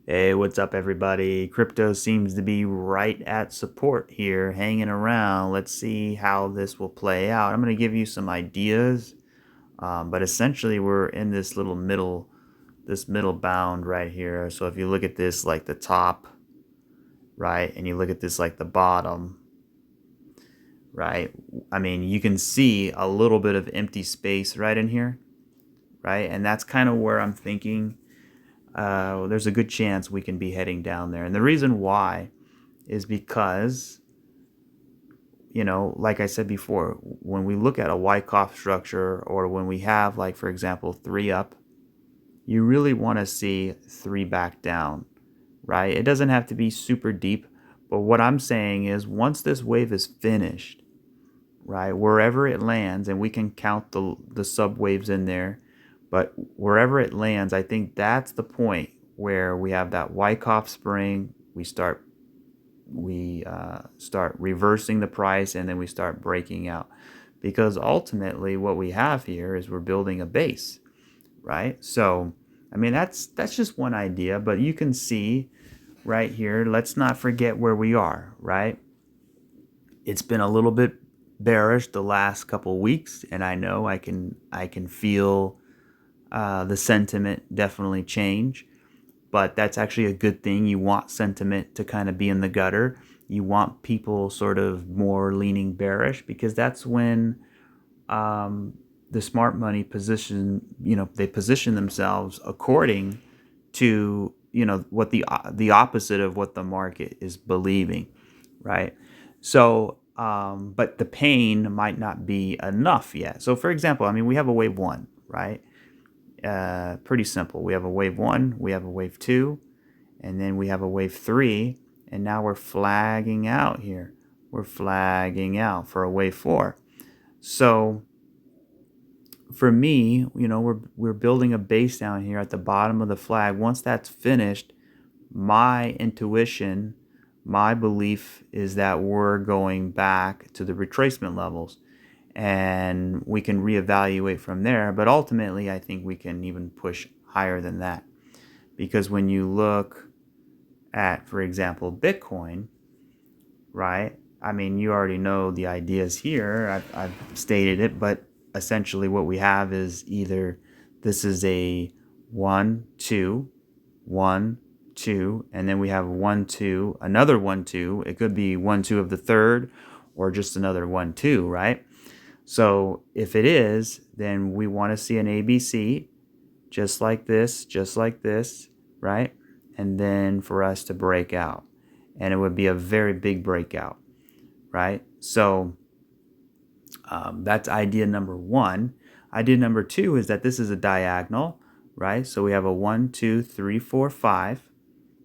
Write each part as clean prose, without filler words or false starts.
Hey, what's up, everybody? Crypto seems to be right at support here, hanging around. Let's see how this will play out. I'm going to give you some ideas, but essentially we're in this middle bound right here. So if you look at this like the top, right, and you look at this like the bottom, right, I mean, you can see a little bit of empty space right in here, right? And that's kind of where I'm thinking there's a good chance we can be heading down there. And the reason why is because, like I said before, when we look at a Wyckoff structure, or when we have, like, for example, 3 up, you really want to see 3 back down, right? It doesn't have to be super deep, but what I'm saying is once this wave is finished, right, wherever it lands, and we can count the sub waves in there, but wherever it lands, I think that's the point where we have that Wyckoff spring. We start reversing the price, and then we start breaking out, because ultimately what we have here is we're building a base, right? So I mean, that's just one idea, but you can see right here, let's not forget where we are, right? It's been a little bit bearish the last couple weeks, and I know I can feel the sentiment definitely change, but that's actually a good thing. You want sentiment to kind of be in the gutter. You want people sort of more leaning bearish, because that's when the smart money they position themselves according to, what the opposite of what the market is believing, right? So, but the pain might not be enough yet. So, for example, I mean, we have a wave 1, right? Pretty simple. We have a wave 1, we have a wave 2, and then we have a wave 3, and now we're flagging out here. We're flagging out for a wave 4. So for me, we're building a base down here at the bottom of the flag. Once that's finished, my intuition, my belief is that we're going back to the retracement levels, and we can reevaluate from there. But ultimately, I think we can even push higher than that, because when you look at, for example, Bitcoin, right? I mean, you already know the ideas here. I've stated it, but essentially what we have is either this is a 1 2 1 2, and then we have 1 2, another 1 2. It could be 1 2 of the third, or just another 1 2, right? So if it is, then we want to see an ABC just like this, right? And then for us to break out, and it would be a very big breakout, right? So that's idea number 1. Idea number 2 is that this is a diagonal, right? So we have a 1 2 3 4 5,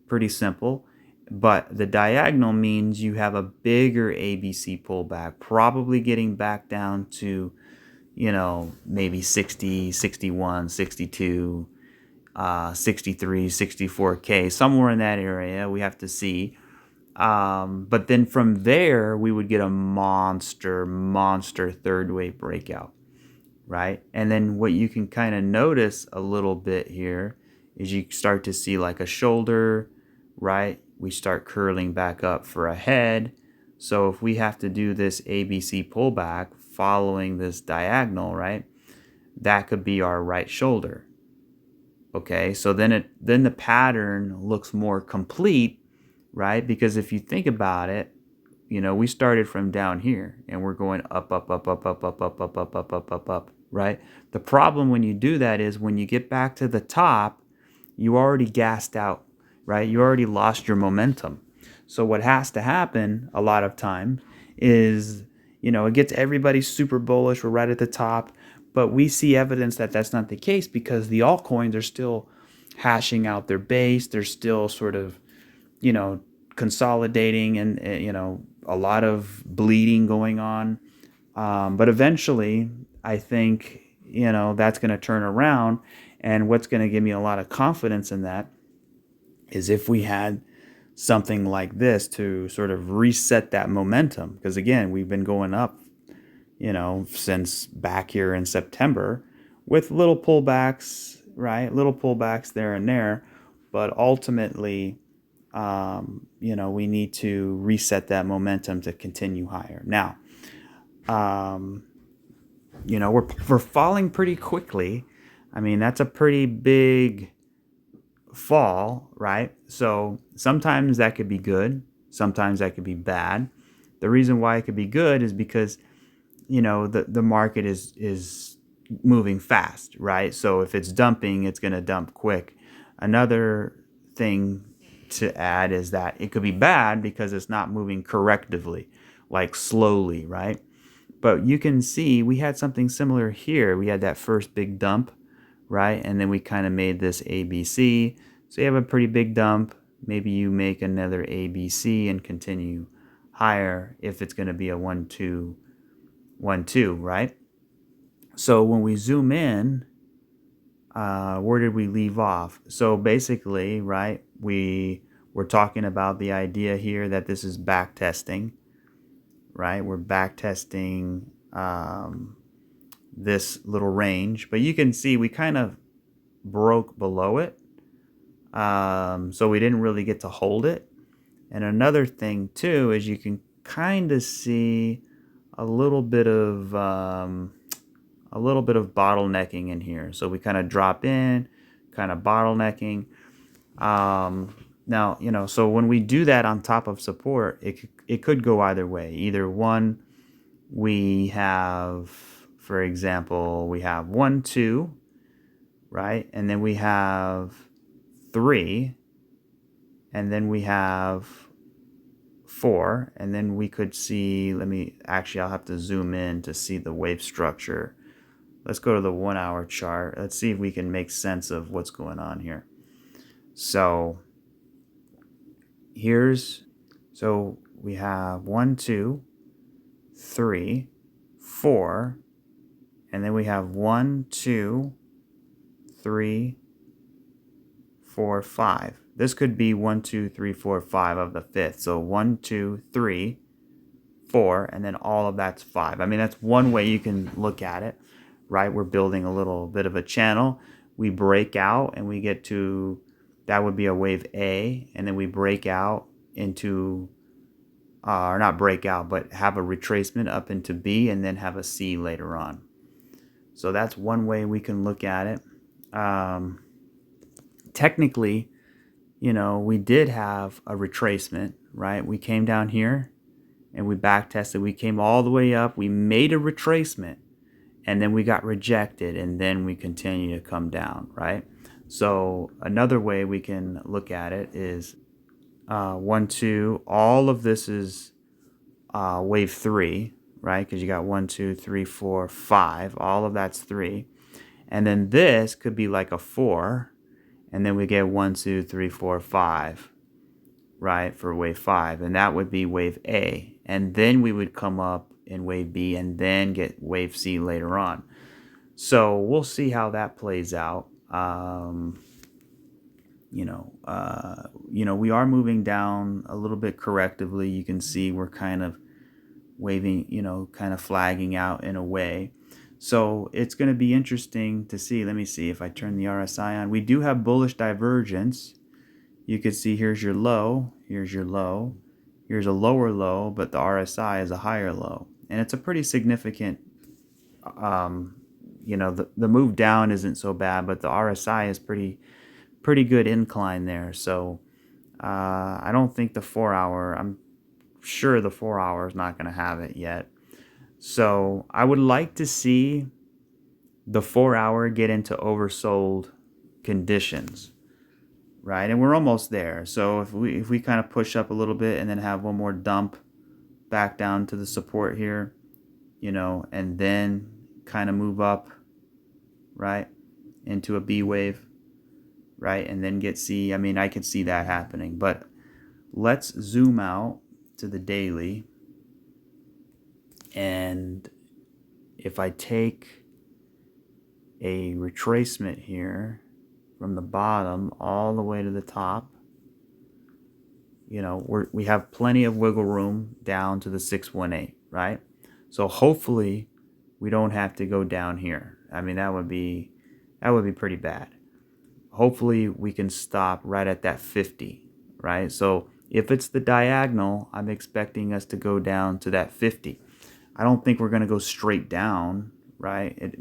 pretty simple. But the diagonal means you have a bigger ABC pullback, probably getting back down to, maybe 60, 61, 62, 63, 64K, somewhere in that area. We have to see. But then from there, we would get a monster third wave breakout, right? And then what you can kind of notice a little bit here is you start to see like a shoulder, right? We start curling back up for a head. So if we have to do this ABC pullback following this diagonal, right, that could be our right shoulder. Okay, so then the pattern looks more complete, right? Because if you think about it, we started from down here and we're going up, up, up, up, up, up, up, up, up, up, up, up, up, right? The problem when you do that is when you get back to the top, you already gassed out, right? You already lost your momentum. So what has to happen a lot of times is, it gets everybody super bullish. We're right at the top, but we see evidence that that's not the case, because the altcoins are still hashing out their base. They're still sort of, consolidating, and a lot of bleeding going on. But eventually, I think, that's going to turn around. And what's going to give me a lot of confidence in that is if we had something like this to sort of reset that momentum. Because again, we've been going up, since back here in September, with little pullbacks, right? Little pullbacks there and there. but ultimately, you know, we need to reset that momentum to continue higher. Now, you know, we're falling pretty quickly. I mean, that's a pretty big fall, right? So sometimes that could be good, sometimes that could be bad. The reason why it could be good is because, you know, the market is moving fast, right? So if it's dumping, it's going to dump quick. Another thing to add is that it could be bad because it's not moving correctively, like slowly, right? But you can see we had something similar here. We had that first big dump, right? And then we kind of made this ABC. So you have a pretty big dump. Maybe you make another ABC and continue higher if it's going to be a 1 2 1 2, right? So when we zoom in, where did we leave off? So basically, right, we're talking about the idea here that this is back testing, right? We're back testing this little range, but you can see we kind of broke below it. So we didn't really get to hold it. And another thing too is you can kind of see a little bit of bottlenecking in here. So we kind of drop in, kind of bottlenecking. Now, you know, so when we do that on top of support, it could go either way. Either one, we have, for example, we have 1 2, right? And then we have 3, and then we have 4, and then we could see, I'll have to zoom in to see the wave structure. Let's go to the 1 hour chart. Let's see if we can make sense of what's going on here. So we have 1 2 3 4, and then we have 1 2 3 4 5. This could be 1 2 3 4 5 of the fifth. So 1 2 3 4, and then all of that's 5. I mean, that's one way you can look at it, right? We're building a little bit of a channel. We break out and we get to, that would be a wave A, and then we break out into, or not break out, but have a retracement up into B and then have a C later on. So that's one way we can look at it. Technically, you know, we did have a retracement, right? We came down here and we back tested. We came all the way up. We made a retracement, and then we got rejected, and then we continue to come down, right? So another way we can look at it is 1 2. All of this is wave 3, right? Because you got 1 2 3 4 5. All of that's 3, and then this could be like a 4. And then we get 1 2 3 4 5, right, for wave 5, and that would be wave A. And then we would come up in wave B and then get wave C later on. So we'll see how that plays out. You know, we are moving down a little bit correctively. You can see we're kind of waving, you know, kind of flagging out in a way. So it's going to be interesting to see. Let me see if I turn the RSI on. We do have bullish divergence. You can see here's your low, here's your low, here's a lower low, but the RSI is a higher low. And it's a pretty significant, you know, the move down isn't so bad, but the RSI is pretty good incline there. So I don't think the 4 hour, I'm sure the 4 hour is not going to have it yet. So I would like to see the 4 hour get into oversold conditions, right? And we're almost there. So if we kind of push up a little bit and then have one more dump back down to the support here, you know, and then kind of move up, right, into a B wave, right, and then get C. I mean, I could see that happening. But let's zoom out to the daily. And if I take a retracement here from the bottom all the way to the top, you know, we have plenty of wiggle room down to the 618, right? So hopefully we don't have to go down here. I mean, that would be pretty bad. hopefully we can stop right at that 50, right? So if it's the diagonal, I'm expecting us to go down to that 50. I don't think we're going to go straight down, right?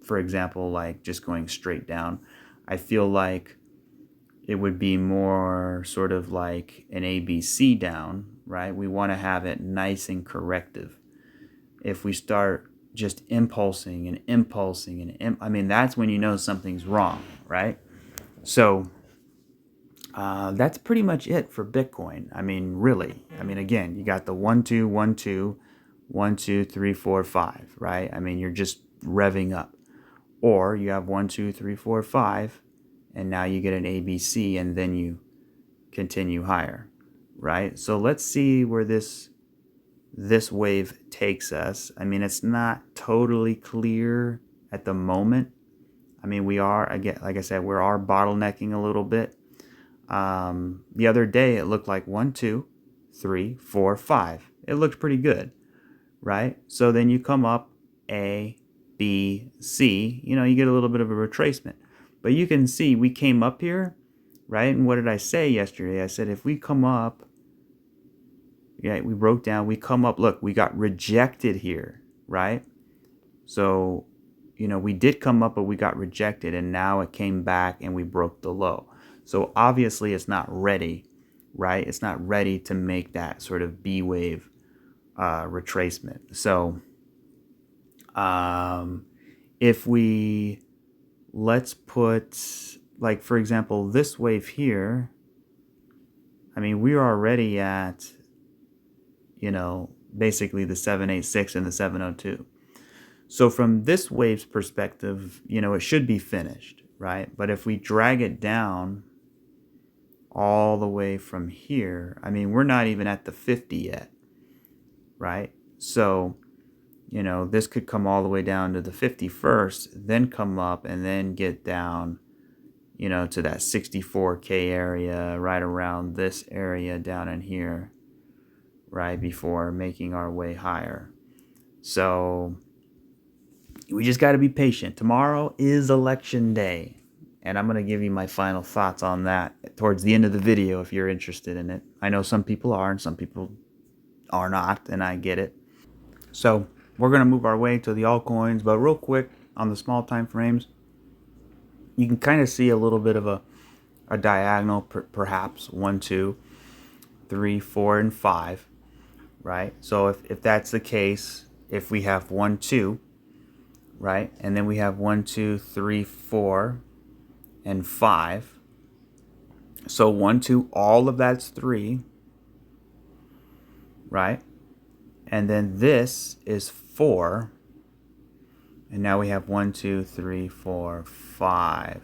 For example, like just going straight down. I feel like it would be more sort of like an ABC down, right? We want to have it nice and corrective. If we start just impulsing and impulsing and that's when you know something's wrong, right? So that's pretty much it for Bitcoin. Really. Again, you got the 1 2 1 2 1 2 3 4 5, right? You're just revving up. Or you have 1 2 3 4 5, and now you get an ABC, and then you continue higher, right? So let's see where this wave takes us. It's not totally clear at the moment. We are, again, like I said, we are bottlenecking a little bit. The other day it looked like 1 2 3 4 5. It looked pretty good, right? So then you come up A, B, C, you get a little bit of a retracement. But you can see we came up here, right? And what did I say yesterday? I said if we come up, yeah, we broke down, we come up, look, we got rejected here, right? So, we did come up, but we got rejected, and now it came back and we broke the low. So obviously it's not ready, right? It's not ready to make that sort of B wave retracement. So if let's put, like, for example, this wave here, we're already at, basically the 786 and the 702. So from this wave's perspective, it should be finished, right? But if we drag it down all the way from here, we're not even at the 50 yet, right? So, this could come all the way down to the 50 first, then come up and then get down, to that 64K area, right around this area down in here, right, before making our way higher. So we just got to be patient. Tomorrow is election day, and I'm going to give you my final thoughts on that towards the end of the video if you're interested in it. I know some people are and some people are not, and I get it. So we're going to move our way to the altcoins, but real quick on the small time frames, you can kind of see a little bit of a diagonal, perhaps 1 2 3 4 and 5, right? So if that's the case, if we have 1 2, right, and then we have 1 2 3 4 and 5, so 1 2, all of that's 3, right? And then this is 4, and now we have 1 2 3 4 5,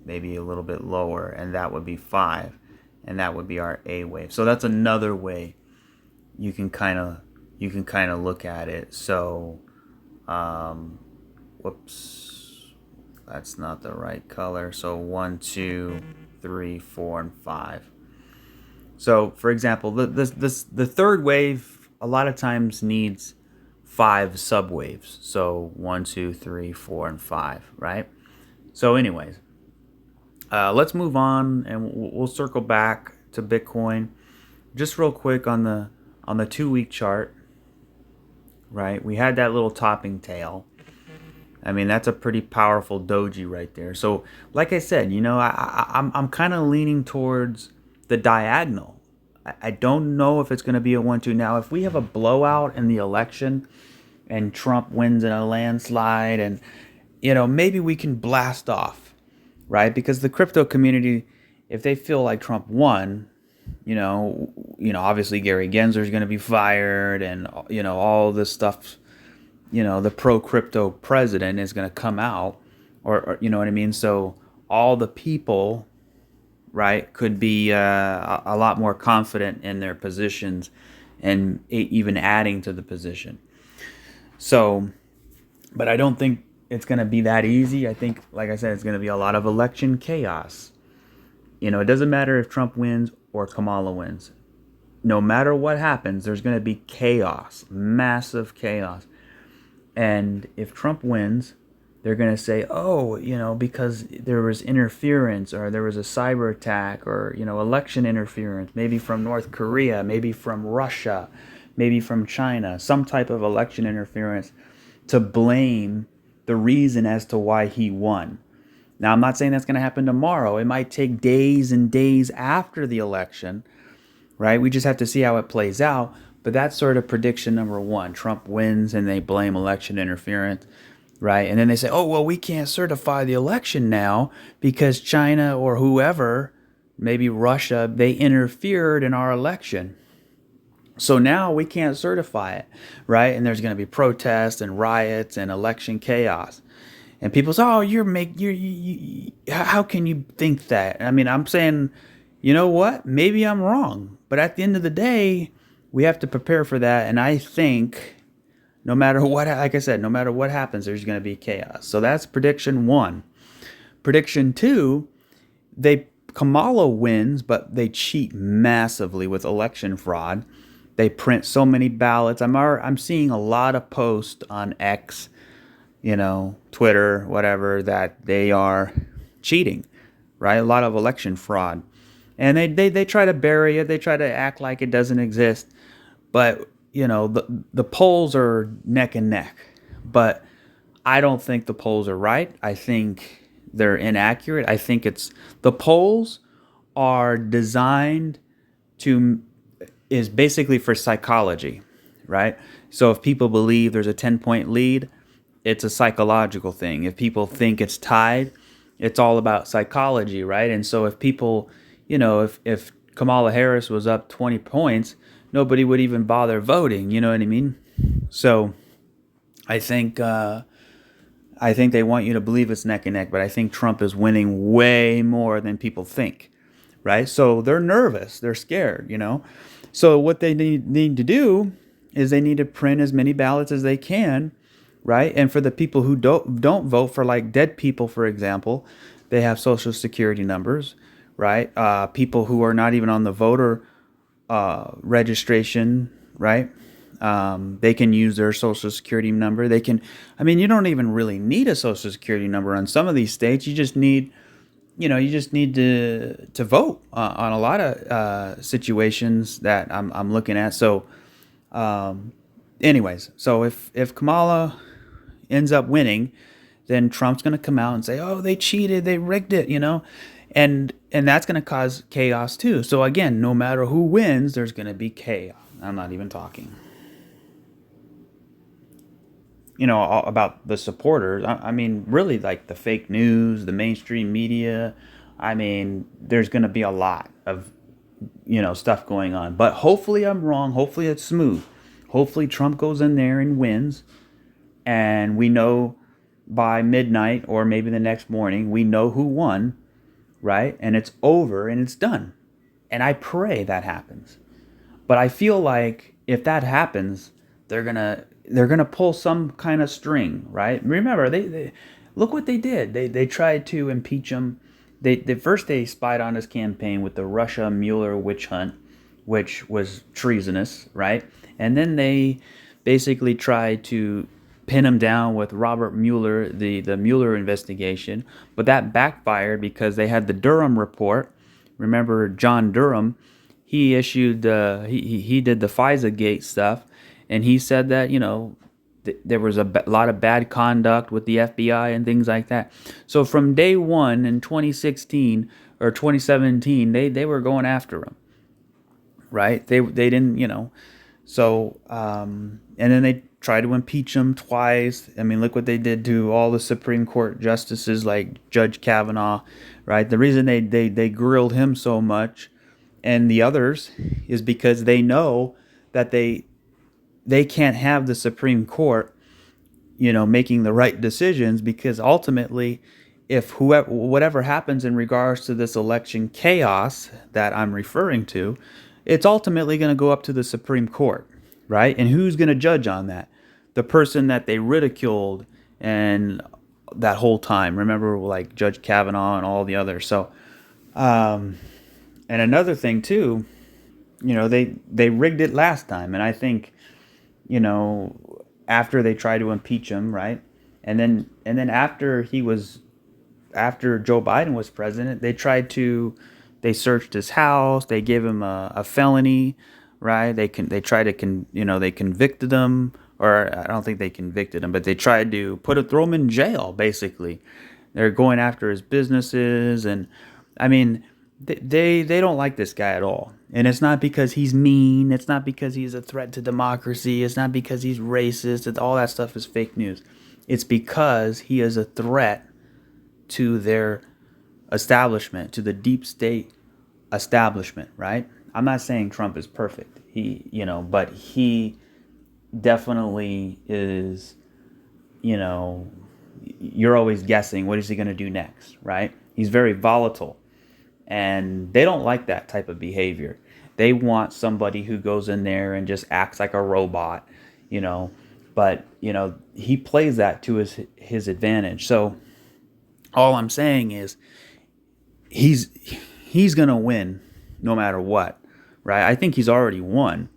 maybe a little bit lower, and that would be 5, and that would be our A wave. So that's another way you can kind of look at it. So whoops, that's not the right color. So 1 2 3 4 and 5. So for example, the third wave a lot of times needs 5 subwaves. So 1 2 3 4 and 5, right? So anyways, let's move on, and we'll circle back to Bitcoin just real quick on the 2-week chart, right? We had that little topping tail. That's a pretty powerful doji right there. So like I said, I'm kind of leaning towards the diagonal. I don't know if it's going to be a 1 2. Now, if we have a blowout in the election and Trump wins in a landslide, and maybe we can blast off, right? Because the crypto community, if they feel like Trump won, obviously Gary Gensler is going to be fired, and all this stuff, the pro crypto president is going to come out, or you know what I mean. So all the people, right, could be a lot more confident in their positions, and even adding to the position. So, but I don't think it's going to be that easy. I think, like I said, it's going to be a lot of election chaos. It doesn't matter if Trump wins or Kamala wins. No matter what happens, there's going to be chaos, massive chaos. And if Trump wins, they're going to say, oh, because there was interference or there was a cyber attack or, election interference, maybe from North Korea, maybe from Russia, maybe from China, some type of election interference to blame the reason as to why he won. Now, I'm not saying that's going to happen tomorrow. It might take days and days after the election, right? We just have to see how it plays out. But that's sort of prediction number one. Trump wins and they blame election interference, right? And then they say, oh, well, we can't certify the election now because China or whoever, maybe Russia, they interfered in our election. So now we can't certify it, right? And there's going to be protests and riots and election chaos. And people say, "Oh, how can you think that?" I mean, I'm saying, you know what? Maybe I'm wrong, but at the end of the day, we have to prepare for that. And I think, no matter what, like I said, no matter what happens, there's going to be chaos. So that's prediction one. Prediction two, Kamala wins, but they cheat massively with election fraud. They print so many ballots. I'm seeing a lot of posts on X, Twitter, whatever, that they are cheating, right? A lot of election fraud. And they try to bury it. They try to act like it doesn't exist. But, the polls are neck and neck. But I don't think the polls are right. I think they're inaccurate. I think the polls are designed is basically for psychology, right? So if people believe there's a 10-point lead, it's a psychological thing. If people think it's tied, it's all about psychology, right? And so if people, if Kamala Harris was up 20 points, nobody would even bother voting, you know what I mean? So I think they want you to believe it's neck and neck, but I think Trump is winning way more than people think, right? So they're nervous, they're scared, So what they need to do is they need to print as many ballots as they can, right? And for the people who don't vote, for like dead people, for example, they have social security numbers, right? People who are not even on the voter registration, right? They can use their social security number. You don't even really need a social security number on some of these states. You just need to vote on a lot of situations that I'm looking at. So, anyways, so if Kamala ends up winning, then Trump's going to come out and say, "Oh, they cheated, they rigged it," and that's going to cause chaos too. So again, no matter who wins, there's going to be chaos. I'm not even talking, about the supporters. I mean, really, like the fake news, the mainstream media. I mean, there's going to be a lot of, stuff going on. But hopefully I'm wrong. Hopefully it's smooth. Hopefully Trump goes in there and wins. And we know by midnight or maybe the next morning, we know who won, right? And it's over and it's done. And I pray that happens. But I feel like if that happens, they're gonna pull some kind of string, right? Remember, they look what they did. They tried to impeach him. They spied on his campaign with the Russia Mueller witch hunt, which was treasonous, right? And then they basically tried to pin him down with Robert Mueller, the Mueller investigation, but that backfired because they had the Durham report. Remember John Durham? He issued he did the FISA gate stuff, and he said that there was a lot of bad conduct with the FBI and things like that. So from day one in 2016 or 2017, they were going after him, right? They didn't. So and then they tried to impeach him twice. I mean, look what they did to all the Supreme Court justices like Judge Kavanaugh, right? The reason they grilled him so much and the others is because they know that they can't have the Supreme Court, making the right decisions, because ultimately, if whatever happens in regards to this election chaos that I'm referring to, it's ultimately going to go up to the Supreme Court, right? And who's going to judge on that? The person that they ridiculed and that whole time. Remember, like Judge Kavanaugh and all the others. So, and another thing too, they rigged it last time, and I think, after they tried to impeach him, right? And then after Joe Biden was president, they searched his house, they gave him a felony, right? They convicted him, or I don't think they convicted him, but they tried to throw him in jail. Basically, they're going after his businesses, and I mean, they don't like this guy at all. And it's not because he's mean. It's not because he's a threat to democracy. It's not because he's racist. All that stuff is fake news. It's because he is a threat to their establishment, to the deep state establishment, right? I'm not saying Trump is perfect. But he definitely is, you're always guessing, what is he going to do next, right? He's very volatile, and they don't like that type of behavior. They want somebody who goes in there and just acts like a robot, but he plays that to his advantage. So all I'm saying is he's going to win no matter what, right? I think he's already won.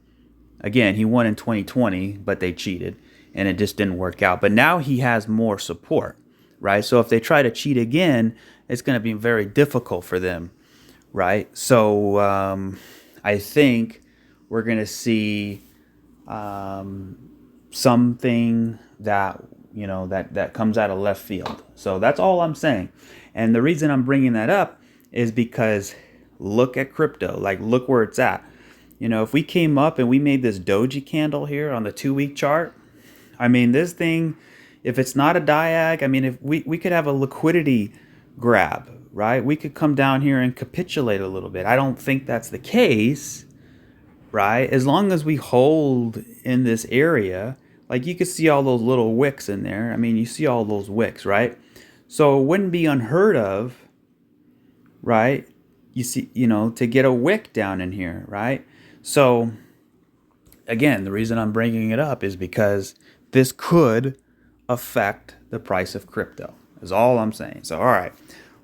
Again, he won in 2020, but they cheated and it just didn't work out. But now he has more support, right? So if they try to cheat again, it's going to be very difficult for them, right? So I think we're going to see something that that comes out of left field. So that's all I'm saying. And the reason I'm bringing that up is because look at crypto, like look where it's at. If we came up and we made this doji candle here on the 2-week chart, I mean, this thing, if it's not a diag, I mean, if we could have a liquidity grab, right? We could come down here and capitulate a little bit. I don't think that's the case, right? As long as we hold in this area, like you can see all those little wicks in there. I mean, you see all those wicks, right? So it wouldn't be unheard of, right? You see, to get a wick down in here, right? So again, the reason I'm bringing it up is because this could affect the price of crypto, is all I'm saying. So, all right,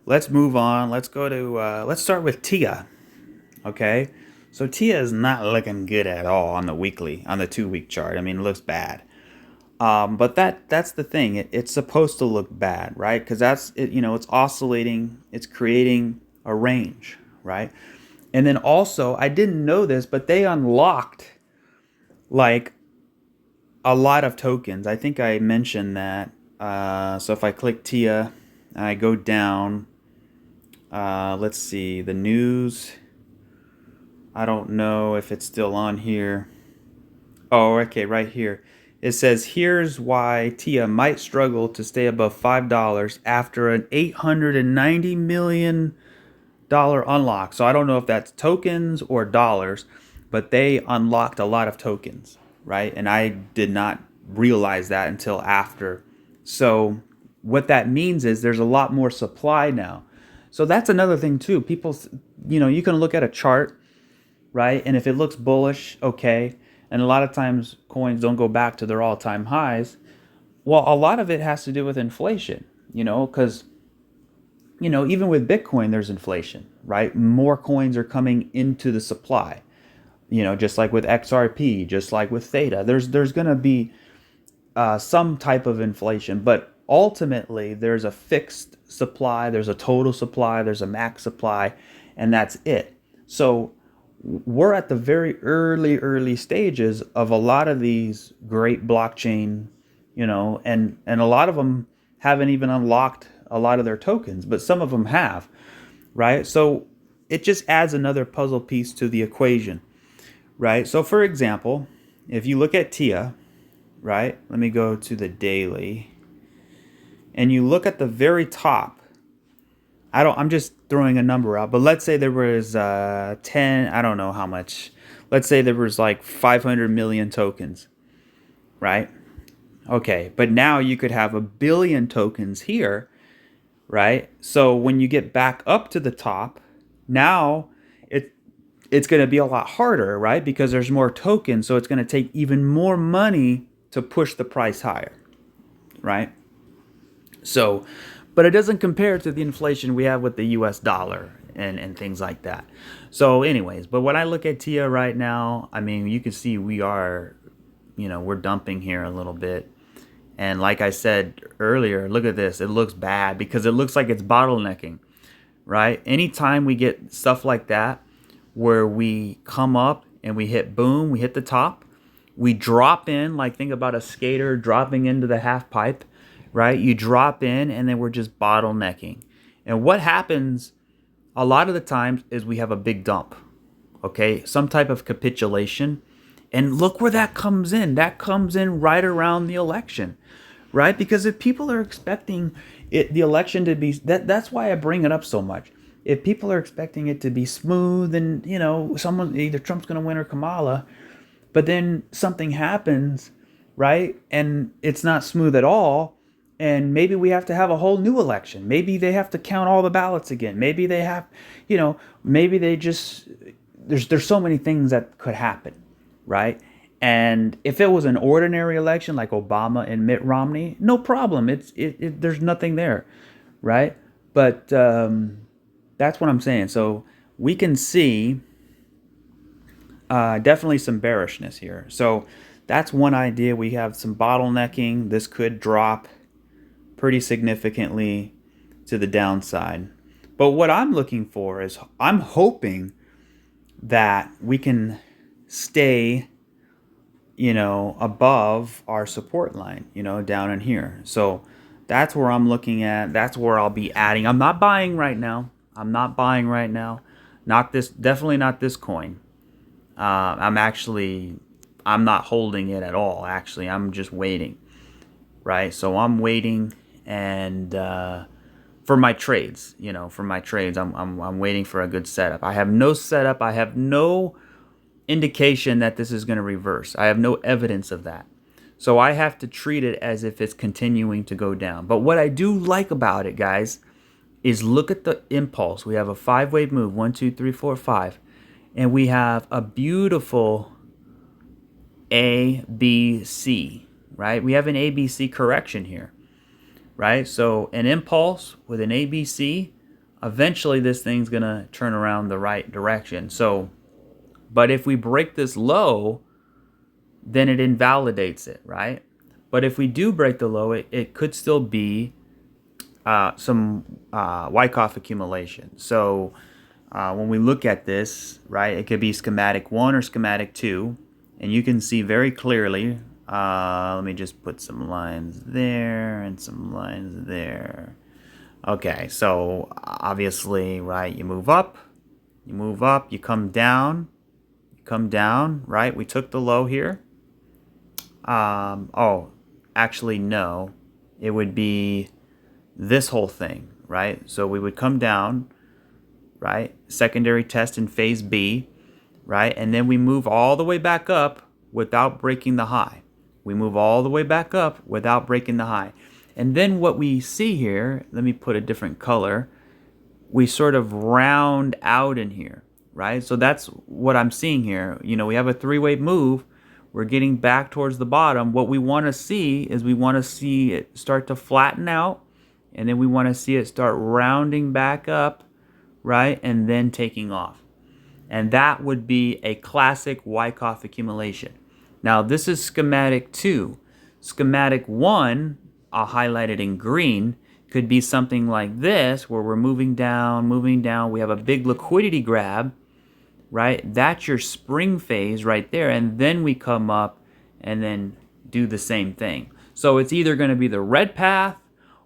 let's move on. Let's go to, let's start with Theta. Okay. So Theta is not looking good at all on the 2-week chart. I mean, it looks bad. But that's the thing. It's supposed to look bad, right? Because that's it. It's oscillating. It's creating a range, right? And then also, I didn't know this, but they unlocked like a lot of tokens. I think I mentioned that. So if I click Theta, I go down. Let's see the news. I don't know if it's still on here. Oh, okay, right here. It says, here's why Theta might struggle to stay above $5 after an $890 million unlock. So I don't know if that's tokens or dollars, but they unlocked a lot of tokens, right? And I did not realize that until after. So what that means is there's a lot more supply now. So that's another thing too. People, you can look at a chart, right? And if it looks bullish, okay. And a lot of times coins don't go back to their all-time highs. Well, a lot of it has to do with inflation, because, even with Bitcoin, there's inflation, right? More coins are coming into the supply, just like with XRP, just like with Theta. There's going to be some type of inflation, but ultimately there's a fixed supply, there's a total supply, there's a max supply, and that's it. So we're at the very early stages of a lot of these great blockchain, and a lot of them haven't even unlocked a lot of their tokens, but some of them have, right? So it just adds another puzzle piece to the equation, right? So for example, if you look at Theta, right? Let me go to the daily, and you look at the very top. I'm just throwing a number out, but let's say there was 10, I don't know how much. Let's say there was like 500 million tokens, right? Okay, but now you could have 1 billion tokens here, right? So when you get back up to the top, now it's going to be a lot harder, right? Because there's more tokens, so it's going to take even more money to push the price higher, right? So, but it doesn't compare to the inflation we have with the US dollar and things like that. So anyways, but when I look at Theta right now, I mean, you can see we are, we're dumping here a little bit. And like I said earlier, look at this. It looks bad because it looks like it's bottlenecking, right? Anytime we get stuff like that, where we come up and we hit boom, we hit the top, we drop in, like think about a skater dropping into the half pipe, right? You drop in and then we're just bottlenecking. And what happens a lot of the times is we have a big dump, okay? Some type of capitulation. And look where that comes in. That comes in right around the election, right? Because if people are expecting the election to be, that's why I bring it up so much. If people are expecting it to be smooth and, someone, either Trump's going to win or Kamala, but then something happens, right? And it's not smooth at all. And maybe we have to have a whole new election. Maybe they have to count all the ballots again. Maybe they have, maybe they just, there's so many things that could happen, right? And if it was an ordinary election like Obama and Mitt Romney, no problem. There's nothing there, right? But that's what I'm saying. So we can see definitely some bearishness here. So that's one idea. We have some bottlenecking. This could drop pretty significantly to the downside. But what I'm looking for is I'm hoping that we can stay, above our support line, down in here. So that's where I'm looking at. That's where I'll be adding. I'm not buying right now. Not this, definitely not this coin. I'm not holding it at all. Actually, I'm just waiting, right? So I'm waiting and for my trades, I'm waiting for a good setup. I have no setup. I have no indication that this is going to reverse. I have no evidence of that. So I have to treat it as if it's continuing to go down. But what I do like about it, guys, is look at the impulse. We have a 5-wave move, 1, 2, 3, 4, 5. And we have a beautiful ABC, right? We have an ABC correction here, right? So an impulse with an ABC, eventually this thing's going to turn around the right direction. So, but if we break this low, then it invalidates it, right? But if we do break the low, it could still be some Wyckoff accumulation. So when we look at this, right, it could be schematic 1 or schematic 2, and you can see very clearly, let me just put some lines there and some lines there. Okay, so obviously, right, you move up, you come down, right? We took the low here. Actually, no, it would be this whole thing, right? So we would come down, right? Secondary test in phase B, right? And then we move all the way back up without breaking the high. We move all the way back up without breaking the high. And then what we see here, let me put a different color, we sort of round out in here, right? So that's what I'm seeing here. We have a 3-wave move. We're getting back towards the bottom. What we want to see is we want to see it start to flatten out, and then we want to see it start rounding back up, right? And then taking off. And that would be a classic Wyckoff accumulation. Now, this is schematic 2. Schematic 1, I'll highlight it in green, could be something like this, where we're moving down. We have a big liquidity grab, right? That's your spring phase right there. And then we come up and then do the same thing. So it's either going to be the red path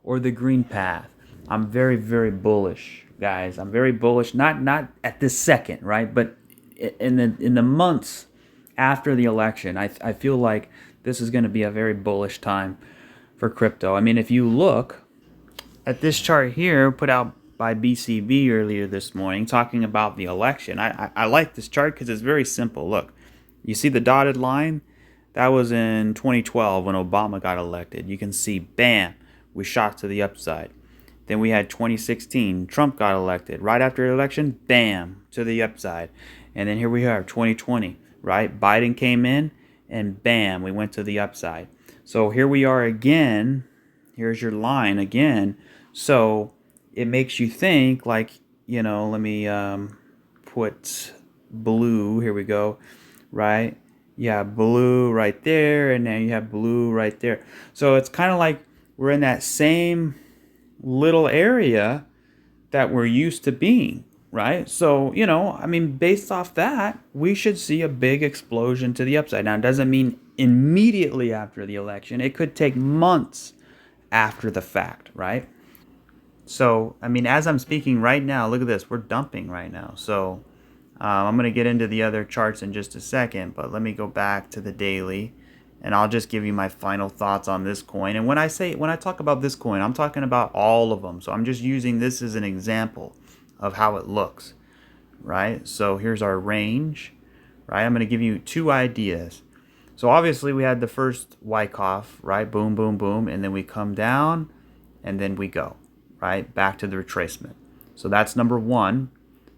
or the green path. I'm very, very bullish, guys. I'm very bullish. Not at this second, right? But in the months after the election, I feel like this is going to be a very bullish time for crypto. I mean, if you look at this chart here put out by BCB earlier this morning talking about the election, I like this chart because it's very simple. Look, you see the dotted line? That was in 2012 when Obama got elected. You can see, bam, we shot to the upside. Then we had 2016, Trump got elected. Right after the election, bam, to the upside. And then here we are, 2020, right? Biden came in, and bam, we went to the upside. So here we are again. Here's your line again. So it makes you think, like, let me put blue. Here we go, right? you have blue right there, and then you have blue right there. So it's kind of like we're in that same little area that we're used to being, right? So, I mean, based off that, we should see a big explosion to the upside. Now, it doesn't mean immediately after the election, it could take months after the fact, right? So, I mean, as I'm speaking right now, look at this, we're dumping right now. So, I'm going to get into the other charts in just a second, but let me go back to the daily and I'll just give you my final thoughts on this coin. And when I talk about this coin, I'm talking about all of them. So I'm just using this as an example of how it looks, right? So here's our range, right? I'm going to give you two ideas. So obviously we had the first Wyckoff, right? Boom, boom, boom. And then we come down and then we go, right? Back to the retracement. So that's number one.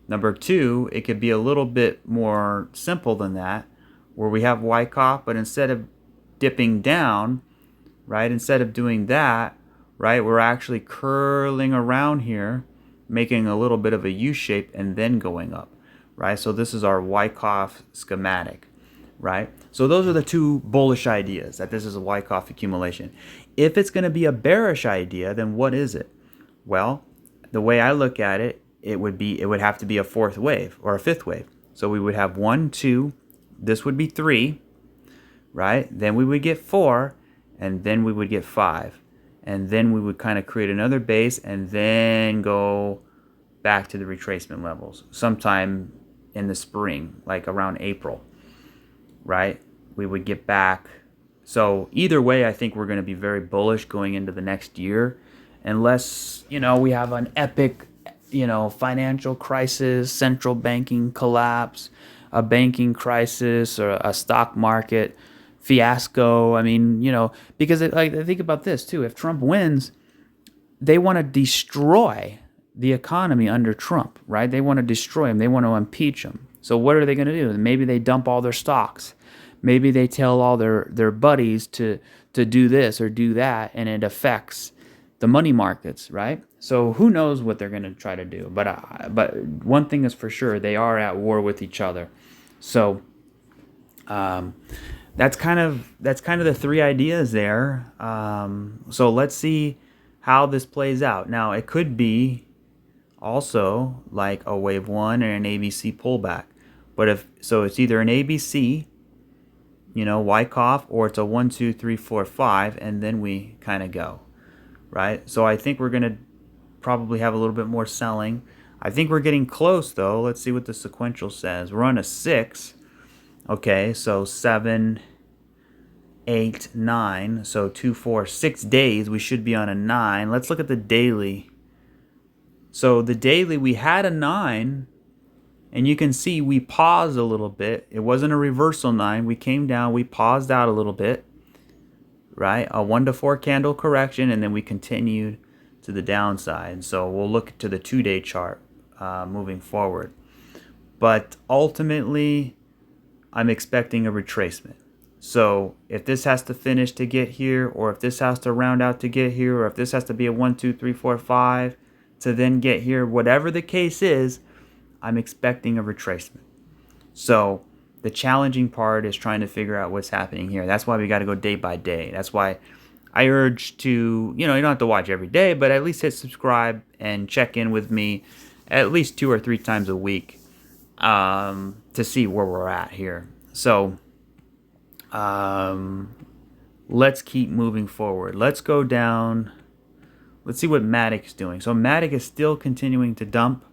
Number two, it could be a little bit more simple than that, where we have Wyckoff, but instead of dipping down, right, instead of doing that, right, we're actually curling around here, making a little bit of a U shape and then going up, right? So this is our Wyckoff schematic, right? So those are the two bullish ideas, that this is a Wyckoff accumulation. If it's going to be a bearish idea, then what is it? Well, the way I look at it, it would have to be a fourth wave or a fifth wave. So we would have 1, 2, this would be 3, right? Then we would get 4, and then we would get 5. And then we would kind of create another base and then go back to the retracement levels sometime in the spring, like around April, right? We would get back. So either way, I think we're going to be very bullish going into the next year, unless, we have an epic, financial crisis, central banking collapse, a banking crisis, or a stock market fiasco. I mean, because think about this too. If Trump wins, they want to destroy the economy under Trump, right? They want to destroy him. They want to impeach him. So what are they going to do? Maybe they dump all their stocks. Maybe they tell all their buddies to do this or do that, and it affects the money markets, right? So who knows what they're going to try to do? But one thing is for sure, they are at war with each other. So that's kind of the three ideas there. So let's see how this plays out. Now it could be also like a wave one and an ABC pullback, but it's either an ABC, Wyckoff, or it's a 1, 2, 3, 4, 5, and then we kind of go, right? So I think we're gonna probably have a little bit more selling. I think we're getting close though. Let's see what the sequential says. We're on a 6. Okay, so 7, 8, 9. So 2, 4, 6 days. We should be on a 9. Let's look at the daily. So the daily, we had a 9, and you can see we paused a little bit. It wasn't a reversal 9. We came down, we paused out a little bit, right? A 1 to 4 candle correction, and then we continued to the downside. So we'll look to the 2-day chart moving forward. But ultimately, I'm expecting a retracement. So if this has to finish to get here, or if this has to round out to get here, or if this has to be a 1, 2, 3, 4, 5 to then get here, whatever the case is, I'm expecting a retracement. So the challenging part is trying to figure out what's happening here. That's why we got to go day by day. That's why I urge to, you don't have to watch every day, but at least hit subscribe and check in with me at least 2 or 3 times a week to see where we're at here. So let's keep moving forward. Let's go down. Let's see what MATIC is doing. So MATIC is still continuing to dump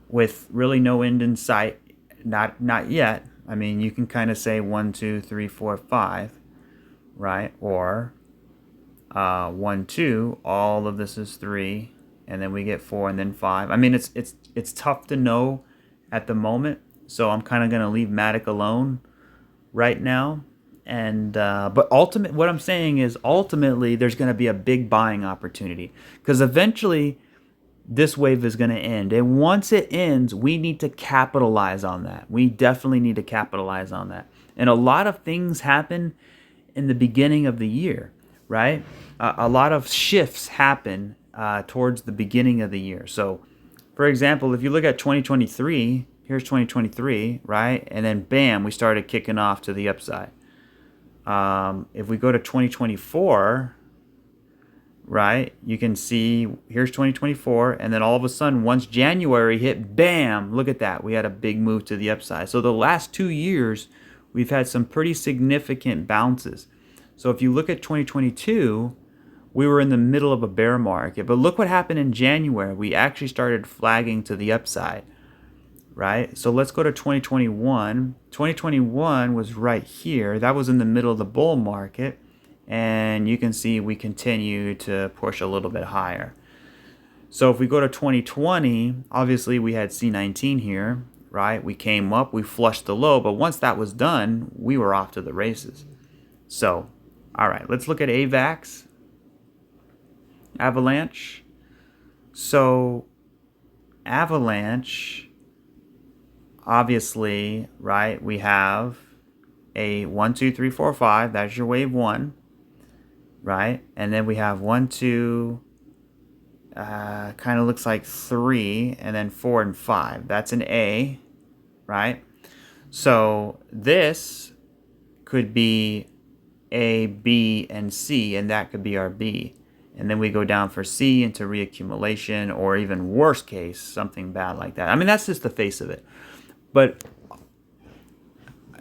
with really no end in sight. Not yet. I mean, you can kind of say 1, 2, 3, 4, 5, right? Or 1, 2. All of this is 3, and then we get 4, and then 5. I mean, it's tough to know at the moment. So I'm kind of gonna leave MATIC alone right now. And but what I'm saying is ultimately there's going to be a big buying opportunity, because eventually this wave is going to end, and once it ends, we need to capitalize on that. We definitely need to capitalize on that. And a lot of things happen in the beginning of the year, right? A lot of shifts happen towards the beginning of the year. So for example, if you look at 2023, here's 2023, right? And then bam, we started kicking off to the upside. If we go to 2024, right, you can see here's 2024, and then all of a sudden, once January hit, bam, look at that. We had a big move to the upside. So the last 2 years, we've had some pretty significant bounces. So if you look at 2022, we were in the middle of a bear market. But look what happened in January. We actually started flagging to the upside, right? So let's go to 2021. 2021 was right here. That was in the middle of the bull market. And you can see we continue to push a little bit higher. So if we go to 2020, obviously we had C19 here, right? We came up, we flushed the low, but once that was done, we were off to the races. So, all right, let's look at AVAX, Avalanche. So, Avalanche, obviously, right, we have a 1, 2, 3, 4, 5. That's your wave 1, right? And then we have 1, 2, kind of looks like 3, and then 4 and 5. That's an A, right? So this could be A, B, and C, and that could be our B. And then we go down for C into reaccumulation, or even worst case, something bad like that. I mean, that's just the face of it. But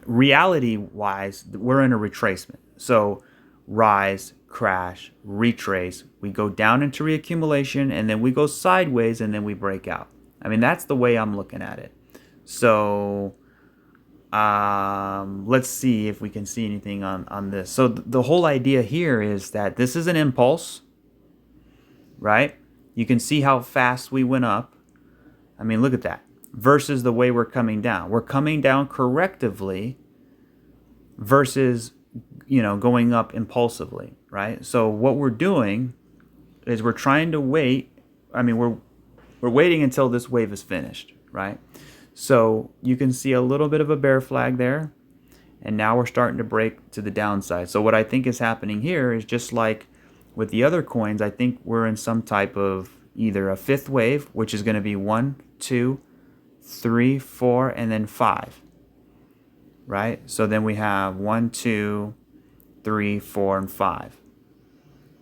reality-wise, we're in a retracement. So rise, crash, retrace. We go down into reaccumulation, and then we go sideways, and then we break out. I mean, that's the way I'm looking at it. So let's see if we can see anything on this. So the whole idea here is that this is an impulse, right? You can see how fast we went up. I mean, look at that. Versus the way we're coming down. We're coming down correctively versus, going up impulsively, right? So what we're doing is we're trying to wait. I mean, we're waiting until this wave is finished, right? So you can see a little bit of a bear flag there, and now we're starting to break to the downside. So what I think is happening here is just like with the other coins, I think we're in some type of either a fifth wave, which is going to be 1, 2, 3, 4, and then 5, right? So then we have 1, 2, 3, 4, and 5,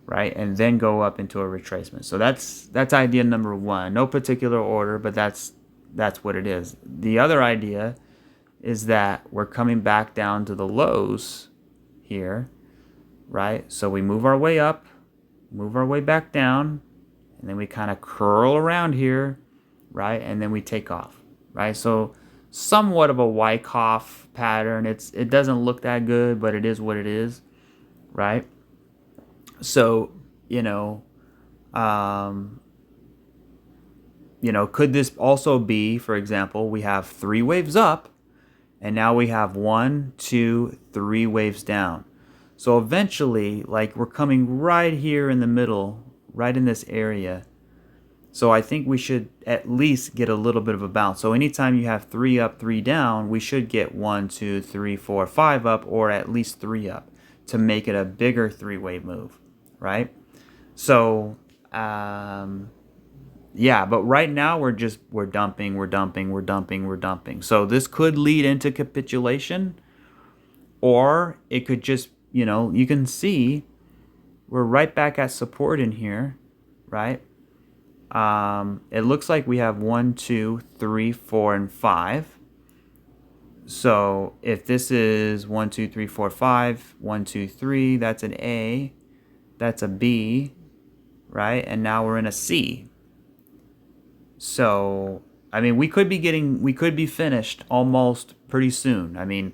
right? And then go up into a retracement. So that's idea number 1. No particular order, but that's what it is. The other idea is that we're coming back down to the lows here, right? So we move our way up, move our way back down, and then we kind of curl around here, right? And then we take off, right? So somewhat of a Wyckoff pattern. It doesn't look that good, but it is what it is, right? So, could this also be, for example, we have 3 waves up, and now we have 1, 2, 3 waves down. So eventually, like, we're coming right here in the middle, right in this area. So I think we should at least get a little bit of a bounce. So anytime you have 3 up, 3 down, we should get 1, 2, 3, 4, 5 up, or at least 3 up to make it a bigger 3-wave move, right? So, yeah, but right now we're dumping. So this could lead into capitulation, or it could just, you can see we're right back at support in here, right? It looks like we have 1, 2, 3, 4, and 5. So if this is 1, 2, 3, 4, 5, 1, 2, 3, that's an A, that's a B, right? And now we're in a C. So, I mean, we could be finished almost pretty soon. I mean,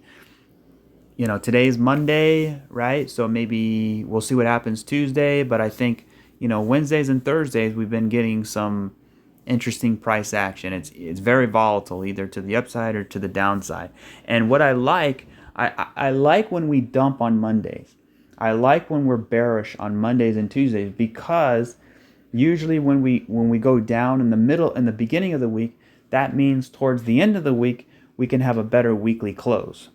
today's Monday, right? So maybe we'll see what happens Tuesday, but I think, Wednesdays and Thursdays, we've been getting some interesting price action. It's very volatile, either to the upside or to the downside. And what I like when we dump on Mondays. I like when we're bearish on Mondays and Tuesdays, because usually when we go down in the beginning of the week, that means towards the end of the week, we can have a better weekly close,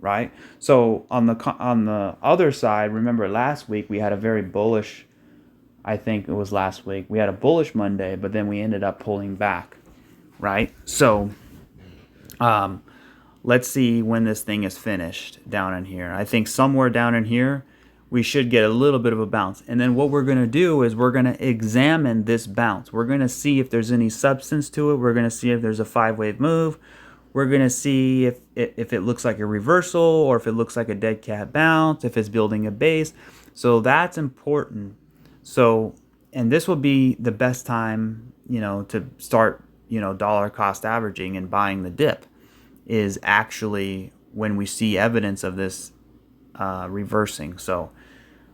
right? So on the other side, remember last week we had a very bullish, I think it was last week, we had a bullish Monday, but then we ended up pulling back, right? So Let's see when this thing is finished down in here. I think somewhere down in here, we should get a little bit of a bounce. And then what we're going to do is we're going to examine this bounce. We're going to see if there's any substance to it. We're going to see if there's a 5-wave move. We're going to see if it looks like a reversal or if it looks like a dead cat bounce, if it's building a base. So that's important. So, and this will be the best time, to start, dollar cost averaging and buying the dip, is actually when we see evidence of this reversing. So,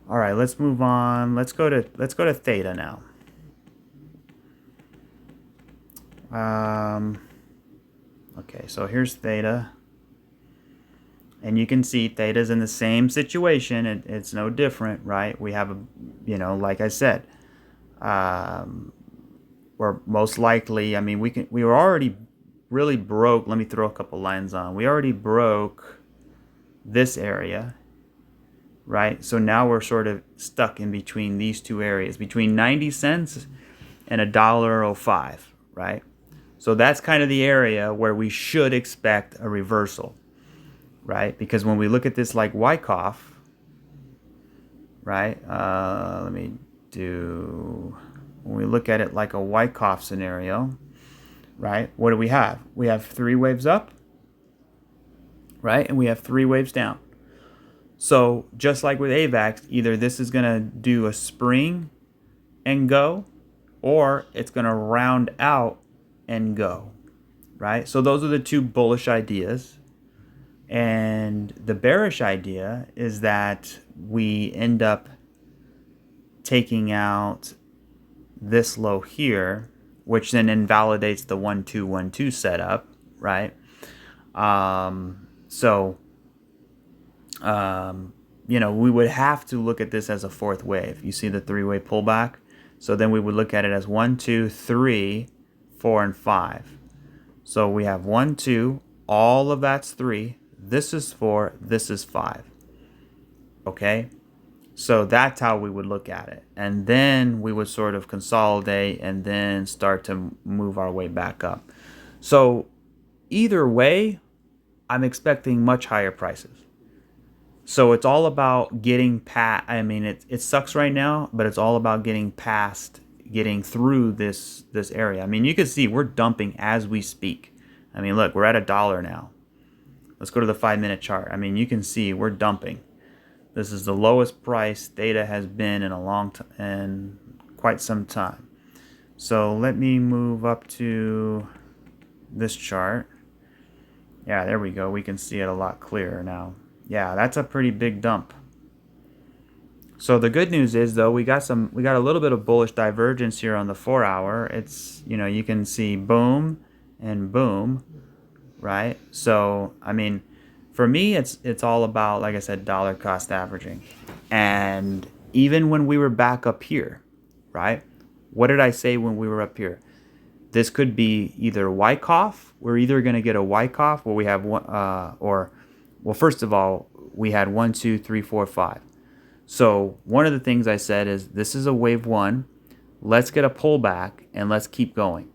all right, let's move on. Let's go to Theta now. Okay, so here's Theta, and you can see Theta's in the same situation. It's no different, right? We have like I said, we're most likely. I mean, we were already really broke. Let me throw a couple lines on. We already broke this area, right? So now we're sort of stuck in between these two areas, between 90 cents and $1.05, right? So that's kind of the area where we should expect a reversal, right? Because when we look at this like Wyckoff, right? When we look at it like a Wyckoff scenario, right? What do we have? We have 3 waves up, right? And we have 3 waves down. So just like with AVAX, either this is going to do a spring and go, or it's going to round out and go, right? So those are the 2 bullish ideas. And the bearish idea is that we end up taking out this low here, which then invalidates the 1-2-1-2 setup, right? We would have to look at this as a 4th wave. You see the 3-wave pullback? So then we would look at it as 1, 2, 3, 4, and 5. So we have 1, 2, all of that's 3. This is 4, this is 5. Okay? So that's how we would look at it. And then we would sort of consolidate and then start to move our way back up. So either way, I'm expecting much higher prices. So it's all about getting past. I mean, it sucks right now, but it's all about getting through this area. I mean, you can see we're dumping as we speak. I mean, look, we're at $1 now. Let's go to the 5-minute chart. I mean, you can see we're dumping. This is the lowest price Theta has been in a long time, and quite some time. So let me move up to this chart. Yeah, there we go. We can see it a lot clearer now. Yeah, that's a pretty big dump. So the good news is, though, we got a little bit of bullish divergence here on the 4-hour. It's, you can see boom and boom, right? So, I mean, for me, it's all about, like I said, dollar cost averaging. And even when we were back up here, right? What did I say when we were up here? This could be either Wyckoff. We're either going to get a Wyckoff where we have one, well, first of all, we had 1, 2, 3, 4, 5. So one of the things I said is this is a wave 1. Let's get a pullback and let's keep going.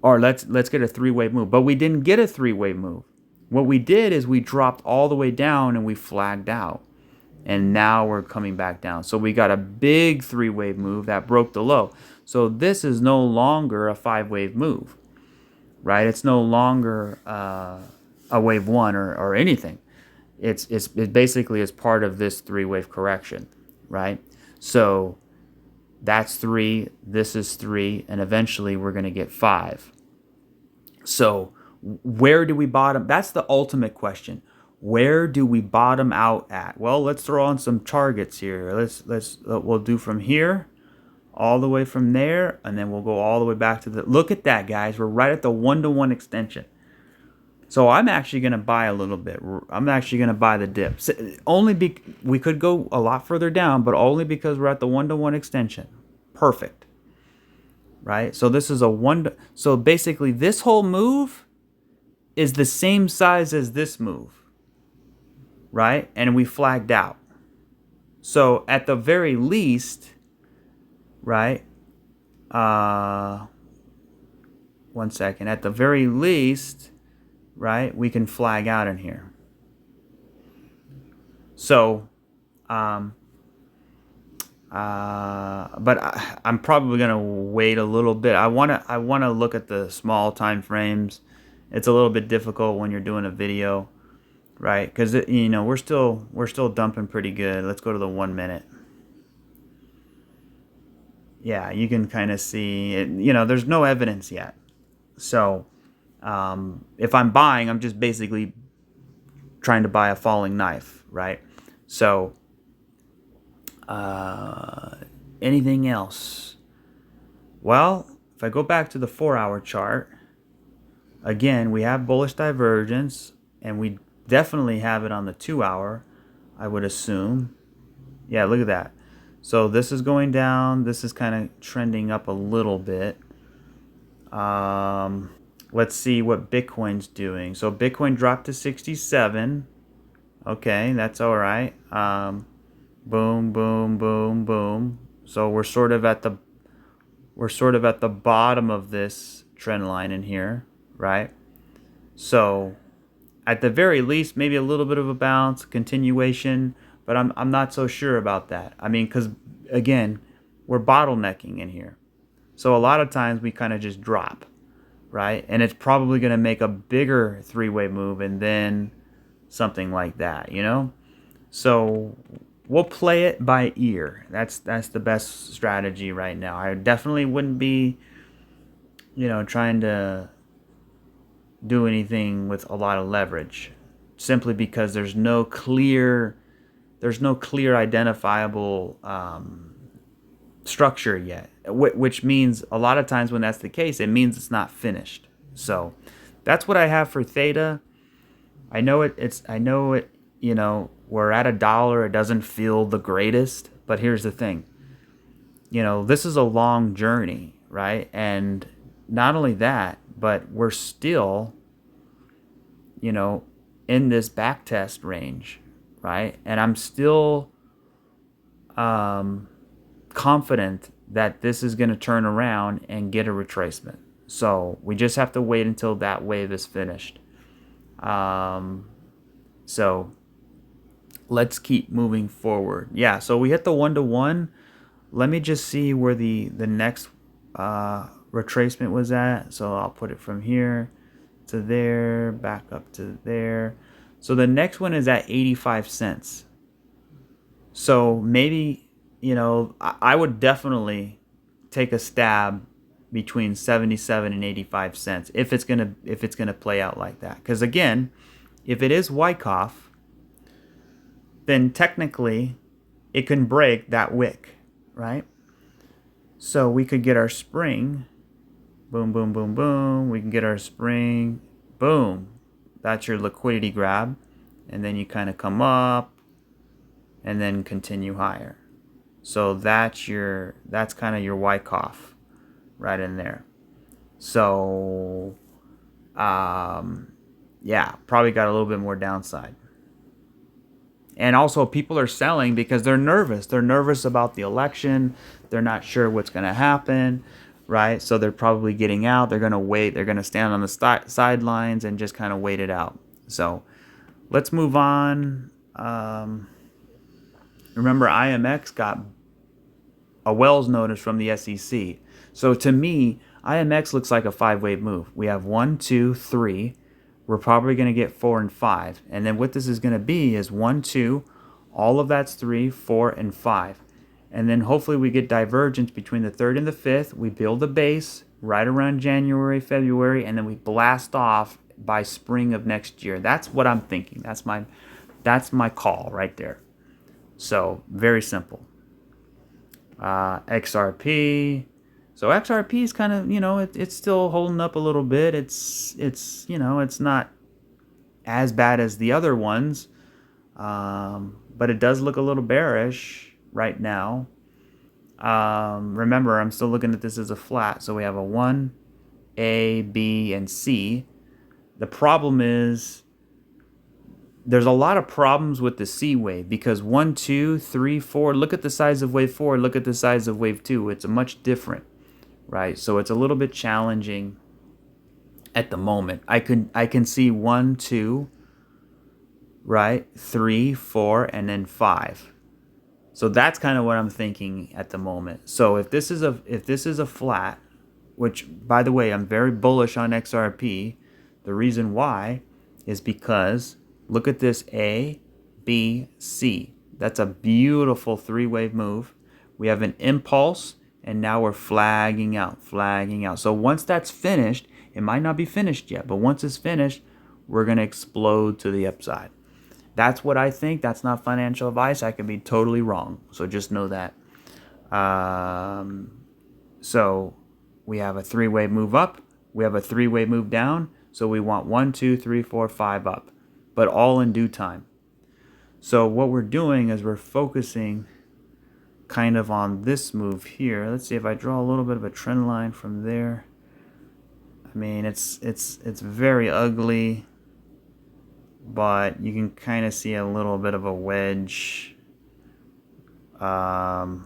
Or let's get a 3-wave move. But we didn't get a 3-wave move. What we did is we dropped all the way down and we flagged out. And now we're coming back down. So we got a big 3-wave move that broke the low. So this is no longer a 5-wave move, right? It's no longer a wave 1 or anything. It basically is part of this 3-wave correction, right? So that's 3, this is 3, and eventually we're going to get 5. So where do we bottom? That's the ultimate question. Where do we bottom out at? Well, let's throw on some targets here. We'll do from here all the way from there, and then we'll go all the way back to look at that, guys. We're right at the 1-to-1 extension. So I'm actually going to buy a little bit. I'm actually going to buy the dip. We could go a lot further down, but only because we're at the 1-to-1 extension. Perfect. Right? So this is so basically this whole move is the same size as this move. Right? And we flagged out. So at the very least, right? 1 second. At the very least, right, we can flag out in here. So, but I'm probably gonna wait a little bit. I wanna look at the small time frames. It's a little bit difficult when you're doing a video, right? Because you know we're still dumping pretty good. Let's go to the 1 minute. Yeah, you can kind of see it. You know, there's no evidence yet. So if I'm buying, I'm just basically trying to buy a falling knife, right? So anything else? Well, if I go back to the 4-hour chart, again, we have bullish divergence, and we definitely have it on the 2-hour, I would assume. Yeah, look at that. So this is going down. This is kind of trending up a little bit. Let's see what Bitcoin's doing. So Bitcoin dropped to 67. Okay, that's all right. Boom, boom, boom, boom. So we're sort of at the bottom of this trend line in here, right? So at the very least, maybe a little bit of a bounce, continuation, but I'm not so sure about that. I mean, because again, we're bottlenecking in here. So a lot of times we kind of just drop, right? And it's probably going to make a bigger three-way move and then something like that, you know? So we'll play it by ear. That's the best strategy right now. I definitely wouldn't be, you know, trying to do anything with a lot of leverage, simply because there's no clear identifiable structure yet, which means a lot of times when that's the case, it means it's not finished. So that's what I have for Theta. I know it, you know, we're at $1. It doesn't feel the greatest, but here's the thing. You know, this is a long journey, right? And not only that, but we're still, you know, in this backtest range, right? And I'm still confident that this is going to turn around and get a retracement. So we just have to wait until that wave is finished. So let's keep moving forward. Yeah, so we hit the 1-to-1. Let me just see where the next retracement was at. So I'll put it from here to there, back up to there. So the next one is at 85 cents. So maybe, you know, I would definitely take a stab between 77 and 85 cents if it's gonna play out like that. Because again, if it is Wyckoff, then technically it can break that wick, right? So we could get our spring, boom, boom, boom, boom. We can get our spring, boom. That's your liquidity grab. And then you kind of come up and then continue higher. So that's kind of your Wyckoff right in there. So, yeah, probably got a little bit more downside. And also people are selling because they're nervous. They're nervous about the election. They're not sure what's going to happen, right? So they're probably getting out. They're going to wait. They're going to stand on the sidelines and just kind of wait it out. So let's move on. Remember, IMX got a Wells notice from the SEC. So to me, IMX looks like a 5-wave move. We have 1, 2, 3. We're probably going to get 4 and 5. And then what this is going to be is 1, 2, all of that's 3, 4, and 5. And then hopefully we get divergence between the 3rd and the 5th. We build a base right around January, February, and then we blast off by spring of next year. That's what I'm thinking. That's my call right there. So very simple. XRP. So XRP is kind of, you know, it's still holding up a little bit. It's you know, it's not as bad as the other ones, but it does look a little bearish right now. Remember, I'm still looking at this as a flat. So we have a 1, A, B, and C. The problem is there's a lot of problems with the C wave because 1, 2, 3, 4, look at the size of wave 4, look at the size of wave 2. It's much different, right? So it's a little bit challenging at the moment. I can see 1, 2, right, 3, 4, and then 5. So that's kind of what I'm thinking at the moment. So if this is a flat, which by the way I'm very bullish on XRP, the reason why is because look at this A, B, C. That's a beautiful three-wave move. We have an impulse, and now we're flagging out, flagging out. So once that's finished, it might not be finished yet, but once it's finished, we're going to explode to the upside. That's what I think. That's not financial advice. I could be totally wrong. So just know that. So we have a three-wave move up. We have a three-wave move down. So we want 1, 2, 3, 4, 5 up, but all in due time. So what we're doing is we're focusing kind of on this move here. Let's see if I draw a little bit of a trend line from there. I mean, it's very ugly, but you can kind of see a little bit of a wedge per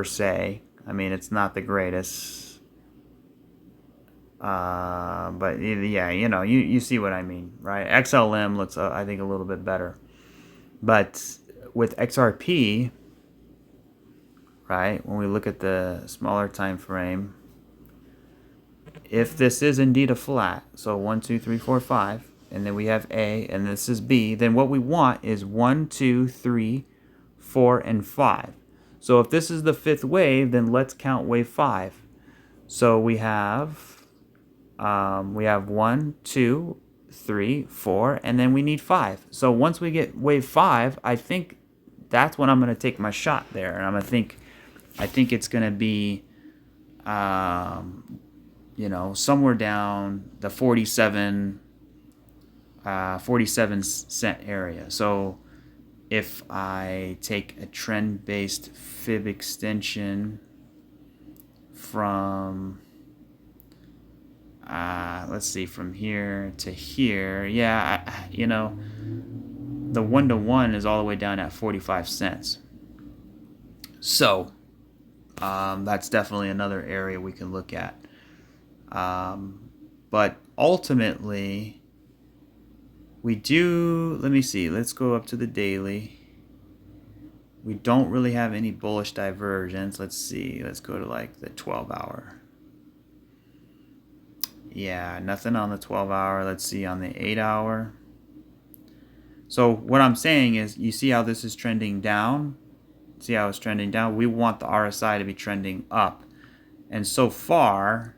se. I mean, it's not the greatest, but yeah, you see what I mean, right? XLM looks, I think, a little bit better, but with XRP, right, when we look at the smaller time frame, if this is indeed a flat, so 1, 2, 3, 4, 5, and then we have A, and this is B, then what we want is 1, 2, 3, 4, and 5. So if this is the fifth wave, then let's count wave 5. So we have 1, 2, 3, 4, and then we need 5. So once we get wave 5, I think that's when I'm going to take my shot there, and I think it's going to be somewhere down the 47 cent area. So if I take a trend-based fib extension from, let's see, from here to here, yeah, the 1-to-1 is all the way down at 45 cents. So that's definitely another area we can look at. But ultimately, we do, let me see, let's go up to the daily. We don't really have any bullish divergence. Let's see, let's go to like the 12-hour. Yeah, nothing on the 12-hour. Let's see on the 8-hour. So what I'm saying is, you see how this is trending down? See how it's trending down? We want the RSI to be trending up. And so far,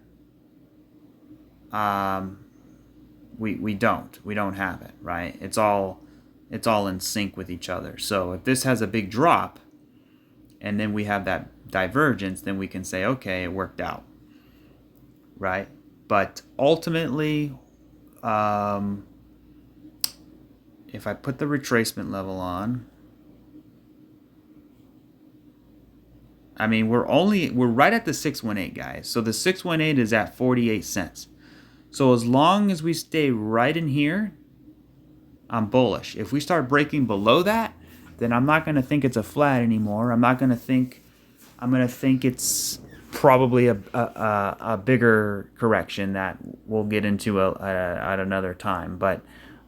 we don't have it, right? It's all in sync with each other. So if this has a big drop and then we have that divergence, then we can say, okay, it worked out, right? But ultimately, if I put the retracement level on, I mean, we're right at the 618, guys. So the 618 is at 48 cents. So as long as we stay right in here, I'm bullish. If we start breaking below that, then I'm not going to think it's a flat anymore. I'm going to think it's probably a bigger correction that we'll get into at another time. But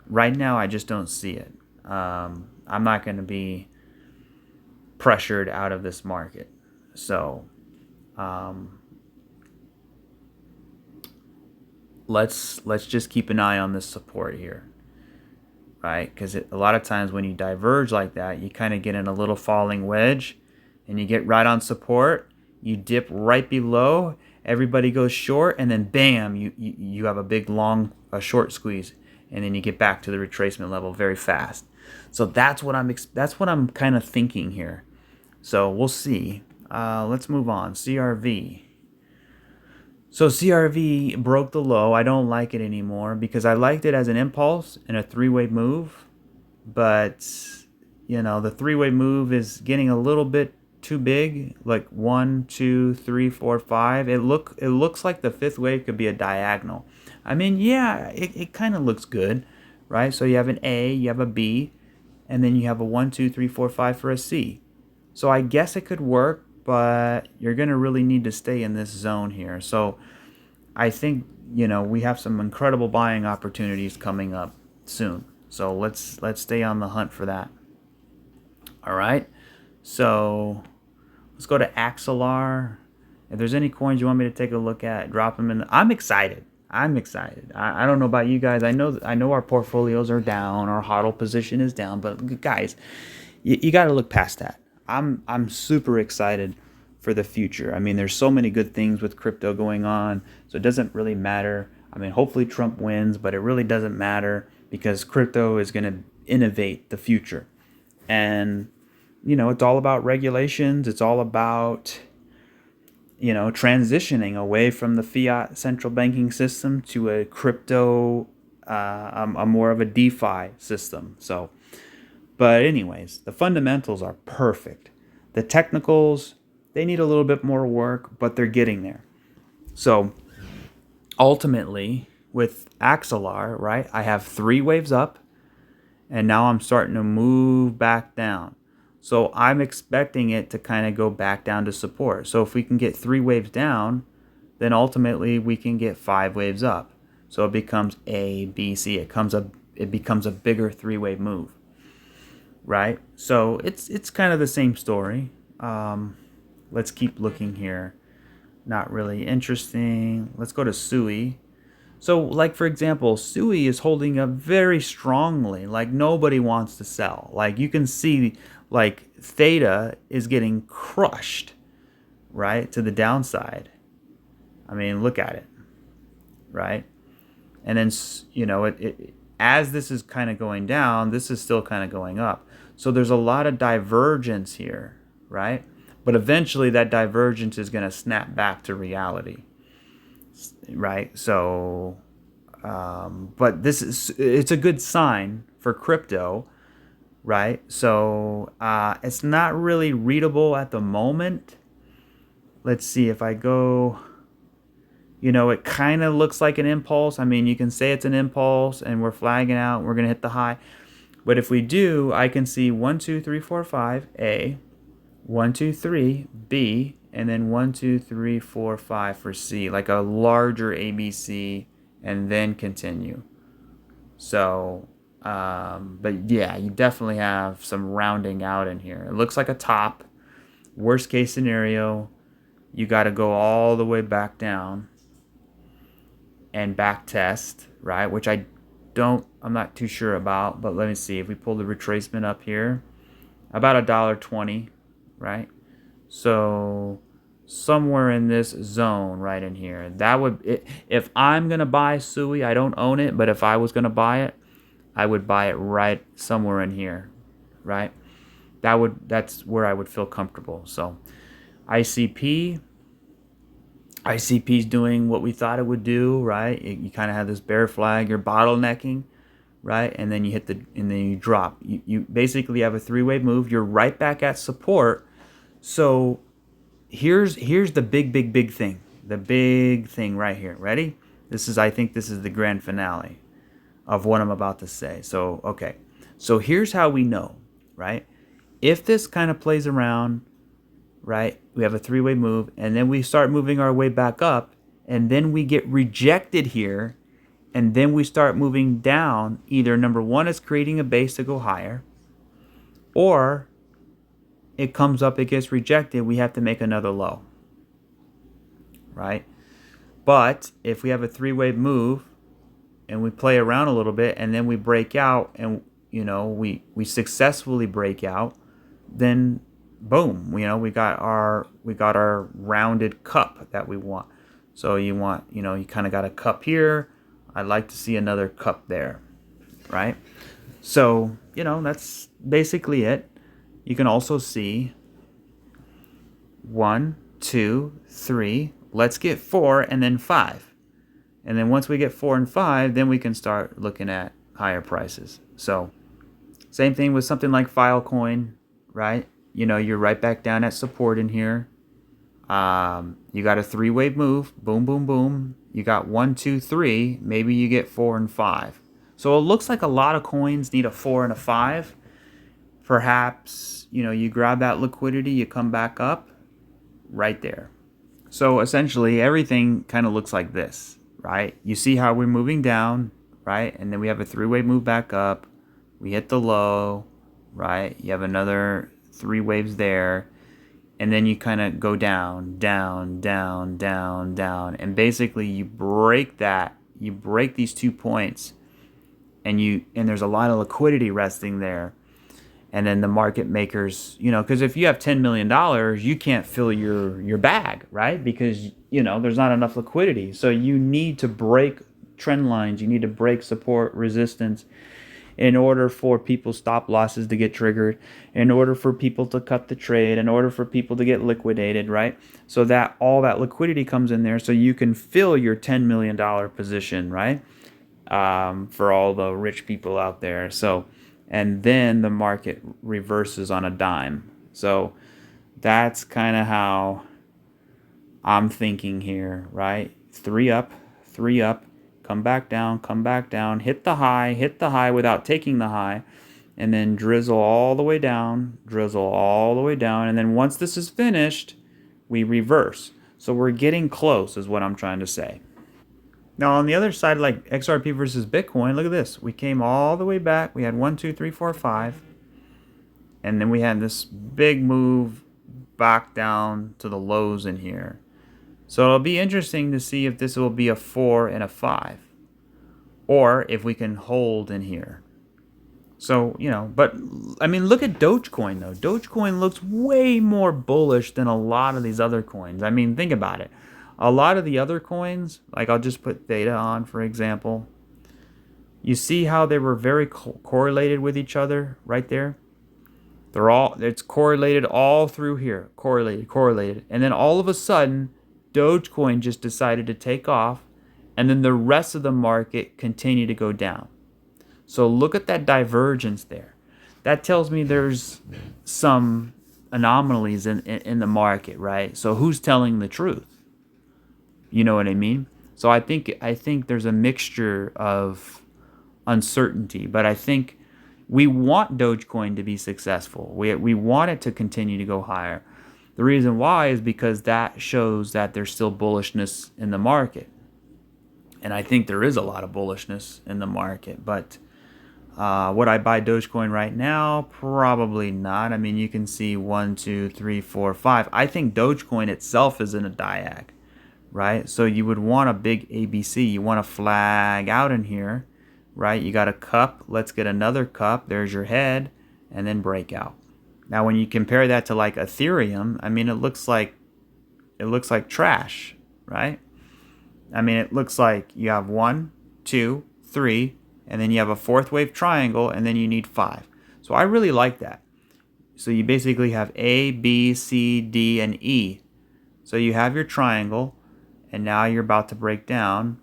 right now, I just don't see it. I'm not going to be pressured out of this market. So let's just keep an eye on this support here, right? Because a lot of times when you diverge like that, you kind of get in a little falling wedge, and you get right on support, you dip right below, everybody goes short, and then bam, you have a big a short squeeze, and then you get back to the retracement level very fast. So that's what I'm kind of thinking here. So we'll see. Let's move on. CRV. So CRV broke the low. I don't like it anymore because I liked it as an impulse and a three-way move. But, the three-way move is getting a little bit too big. Like 1, 2, 3, 4, 5. It looks like the fifth wave could be a diagonal. I mean, yeah, it kind of looks good, right? So you have an A, you have a B, and then you have a 1, 2, 3, 4, 5 for a C. So I guess it could work, but you're going to really need to stay in this zone here. So I think, we have some incredible buying opportunities coming up soon. So let's stay on the hunt for that. All right. So let's go to Axelar. If there's any coins you want me to take a look at, drop them in. I'm excited. I'm excited. I don't know about you guys. I know our portfolios are down. Our HODL position is down. But guys, you got to look past that. I'm super excited for the future. I mean, there's so many good things with crypto going on, so it doesn't really matter. I mean, hopefully Trump wins, but it really doesn't matter because crypto is going to innovate the future. And, it's all about regulations. It's all about, transitioning away from the fiat central banking system to a crypto, a more of a DeFi system. So, but anyways, the fundamentals are perfect. The technicals, they need a little bit more work, but they're getting there. So ultimately, with Axelar, right, I have 3 waves up, and now I'm starting to move back down. So I'm expecting it to kind of go back down to support. So if we can get 3 waves down, then ultimately we can get 5 waves up. So it becomes A, B, C. It becomes a bigger 3-wave move, right? So it's kind of the same story. Let's keep looking here. Not really interesting. Let's go to SUI. So, like, for example, SUI is holding up very strongly. Like, nobody wants to sell. Like, you can see, like, Theta is getting crushed, right, to the downside. I mean, look at it, right? And then, as this is kind of going down, this is still kind of going up. So there's a lot of divergence here, right? But eventually that divergence is going to snap back to reality, right? So, but it's a good sign for crypto, right? So it's not really readable at the moment. Let's see if I go, it kind of looks like an impulse. I mean, you can say it's an impulse and we're flagging out, we're going to hit the high. But if we do, I can see 1, 2, 3, 4, 5, A, 1, 2, 3, B, and then 1, 2, 3, 4, 5 for C, like a larger ABC, and then continue. So, but yeah, you definitely have some rounding out in here. It looks like a top. Worst case scenario, you got to go all the way back down and back test, right? Which I'm not too sure about, but let me see. If we pull the retracement up here, about $1.20, right? So somewhere in this zone right in here, that would, if I'm going to buy SUI, I don't own it, but if I was going to buy it, I would buy it right somewhere in here, right? That's where I would feel comfortable. So ICP is doing what we thought it would do, right? You kind of have this bear flag, you're bottlenecking, right? And then and then you drop. You basically have a 3-wave move. You're right back at support. So here's the big thing. The big thing right here. Ready? I think this is the grand finale of what I'm about to say. So, okay. So here's how we know, right? If this kind of plays around, right? We have a 3-wave move, and then we start moving our way back up, and then we get rejected here, and then we start moving down. Either number one is creating a base to go higher, or it comes up, it gets rejected, we have to make another low, right? But if we have a 3-wave move and we play around a little bit and then we break out and we successfully break out, then boom, we got our rounded cup that we want. So you kind of got a cup here. I'd like to see another cup there, right? So, that's basically it. You can also see 1, 2, 3. Let's get 4 and then 5. And then once we get 4 and 5, then we can start looking at higher prices. So same thing with something like Filecoin, right? You're right back down at support in here. You got a 3-wave move. Boom, boom, boom. You got 1, 2, 3. Maybe you get 4 and 5. So it looks like a lot of coins need a 4 and a 5. Perhaps, you grab that liquidity, you come back up right there. So essentially everything kind of looks like this, right? You see how we're moving down, right? And then we have a three-way move back up. We hit the low, right? You have another three waves there. And then you kind of go down, down, down, down, down. And basically you break that. You break these 2 points and there's a lot of liquidity resting there. And then the market makers, because if you have $10 million, you can't fill your bag, right? Because there's not enough liquidity. So you need to break trend lines. You need to break support, resistance, in order for people's stop losses to get triggered, in order for people to cut the trade, in order for people to get liquidated, right? So that all that liquidity comes in there, so you can fill your $10 million position, right? For all the rich people out there. So, and then the market reverses on a dime. So that's kind of how I'm thinking here, right? Three up, come back down, hit the high without taking the high, and then drizzle all the way down, and then once this is finished, we reverse. So we're getting close, is what I'm trying to say. Now on the other side, like XRP versus Bitcoin, look at this. We came all the way back. We had 1, 2, 3, 4, 5. And then we had this big move back down to the lows in here. So it'll be interesting to see if this will be a 4 and a 5. Or if we can hold in here. So, but I mean, look at Dogecoin though. Dogecoin looks way more bullish than a lot of these other coins. I mean, think about it. A lot of the other coins, like I'll just put Theta on, for example. You see how they were very correlated with each other right there? It's correlated all through here. Correlated. And then all of a sudden, Dogecoin just decided to take off, and then the rest of the market continued to go down. So look at that divergence there. That tells me there's some anomalies in the market, right? So who's telling the truth? You know what I mean? So I think there's a mixture of uncertainty, but I think we want Dogecoin to be successful. We want it to continue to go higher. The reason why is because that shows that there's still bullishness in the market. And I think there is a lot of bullishness in the market, but would I buy Dogecoin right now? Probably not. I mean, you can see 1, 2, 3, 4, 5. I think Dogecoin itself is in a diag, right? So you would want a big ABC. You want to flag out in here, right? You got a cup. Let's get another cup. There's your head, and then breakout. Now, when you compare that to like Ethereum, I mean, it looks like trash, right? I mean, it looks like you have 1, 2, 3. And then you have a fourth wave triangle, and then you need 5. So I really like that. So you basically have A, B, C, D, and E. So you have your triangle, and now you're about to break down.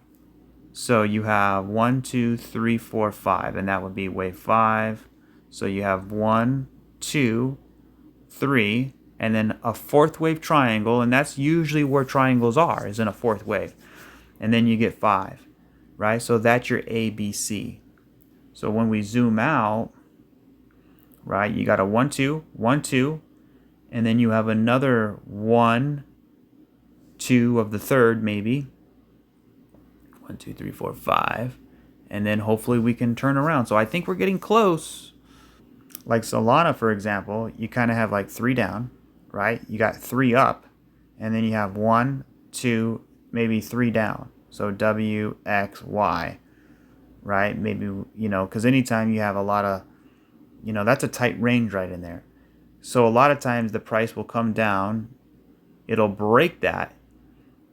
So you have 1, 2, 3, 4, 5, and that would be wave 5. So you have 1, 2, 3, and then a fourth wave triangle, and that's usually where triangles are, is in a fourth wave. And then you get 5. Right? So that's your ABC. So when we zoom out, right, you got a 1, 2, 1, 2, and then you have another 1, 2 of the third, maybe. 1, 2, 3, 4, 5. And then hopefully we can turn around. So I think we're getting close. Like Solana, for example, you kind of have like 3 down, right? You got 3 up, and then you have 1, 2, maybe 3 down. So W, X, Y, right? Maybe, because anytime you have a lot of, that's a tight range right in there. So a lot of times the price will come down. It'll break that.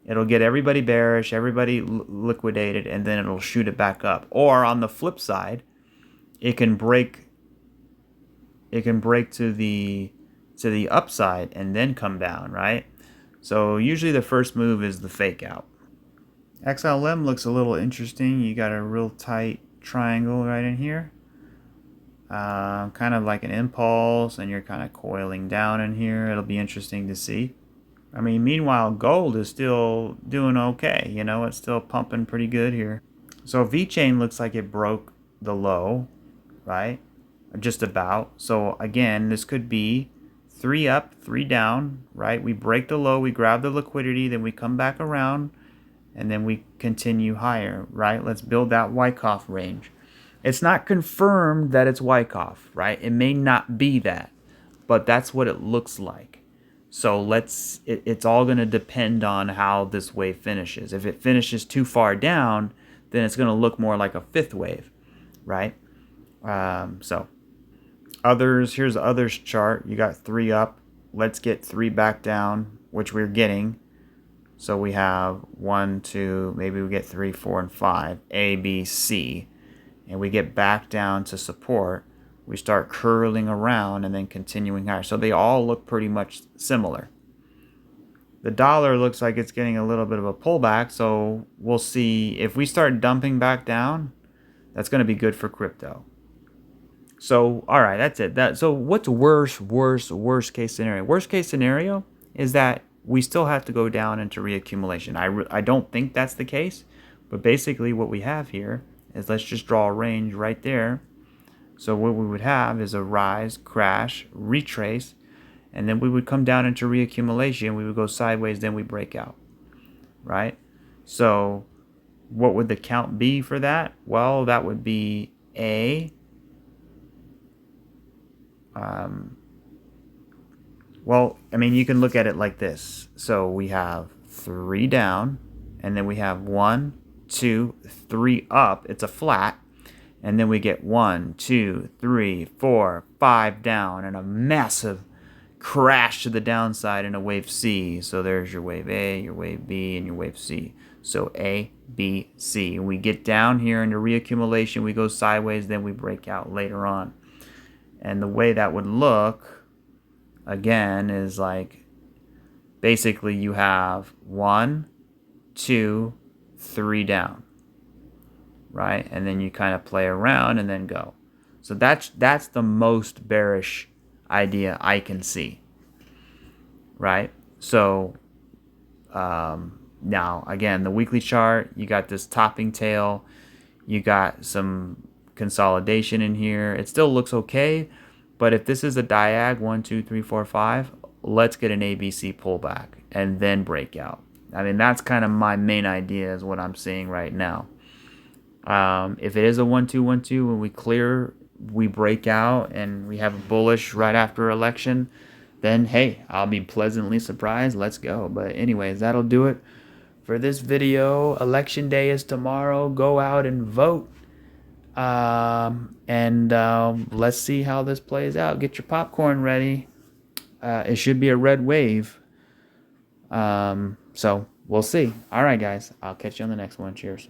It'll get everybody bearish, everybody liquidated, and then it'll shoot it back up. Or on the flip side, it can break to the upside and then come down, right? So usually the first move is the fake out. XLM looks a little interesting. You got a real tight triangle right in here. Kind of like an impulse, and you're kind of coiling down in here. It'll be interesting to see. I mean, meanwhile, gold is still doing okay. It's still pumping pretty good here. So VeChain looks like it broke the low, right? Just about. So again, this could be 3 up, 3 down, right? We break the low, we grab the liquidity, then we come back around, and then we continue higher, right? Let's build that Wyckoff range. It's not confirmed that it's Wyckoff, right? It may not be that, but that's what it looks like. So it's all going to depend on how this wave finishes. If it finishes too far down, then it's going to look more like a fifth wave, right? So others, here's the others chart. You got 3 up. Let's get 3 back down, which we're getting. So we have 1, 2, maybe we get 3, 4, and 5, A, B, C, and we get back down to support. We start curling around and then continuing higher. So they all look pretty much similar. The dollar looks like it's getting a little bit of a pullback, so we'll see. If we start dumping back down, that's going to be good for crypto. So, all right, that's it. So what's worst case scenario? Worst case scenario is that we still have to go down into reaccumulation. I don't think that's the case, but basically what we have here is, let's just draw a range right there. So what we would have is a rise, crash, retrace, and then we would come down into reaccumulation. We would go sideways, then we break out, right? So what would the count be for that? Well, that would be A. Well, I mean, you can look at it like this. So we have 3 down, and then we have 1, 2, 3 up. It's a flat. And then we get 1, 2, 3, 4, 5 down, and a massive crash to the downside in a wave C. So there's your wave A, your wave B, and your wave C. So A, B, C. And we get down here into reaccumulation. We go sideways, then we break out later on. And the way that would look, again, is like basically you have 1, 2, 3 down. Right, and then you kind of play around and then go. So that's the most bearish idea I can see. Right, so now again, the weekly chart, you got this topping tail, you got some consolidation in here. It still looks okay, but if this is a diag 1, 2, 3, 4, 5, let's get an ABC pullback and then breakout. I mean, that's kind of my main idea, is what I'm seeing right now. If it is a 1, 2, 1, 2, when we clear, we break out, and we have a bullish right after election, then hey, I'll be pleasantly surprised. Let's go. But anyways, that'll do it for this video. Election day is tomorrow. Go out and vote. Let's see how this plays out. Get your popcorn ready. It should be a red wave. So we'll see. All right, guys. I'll catch you on the next one. Cheers.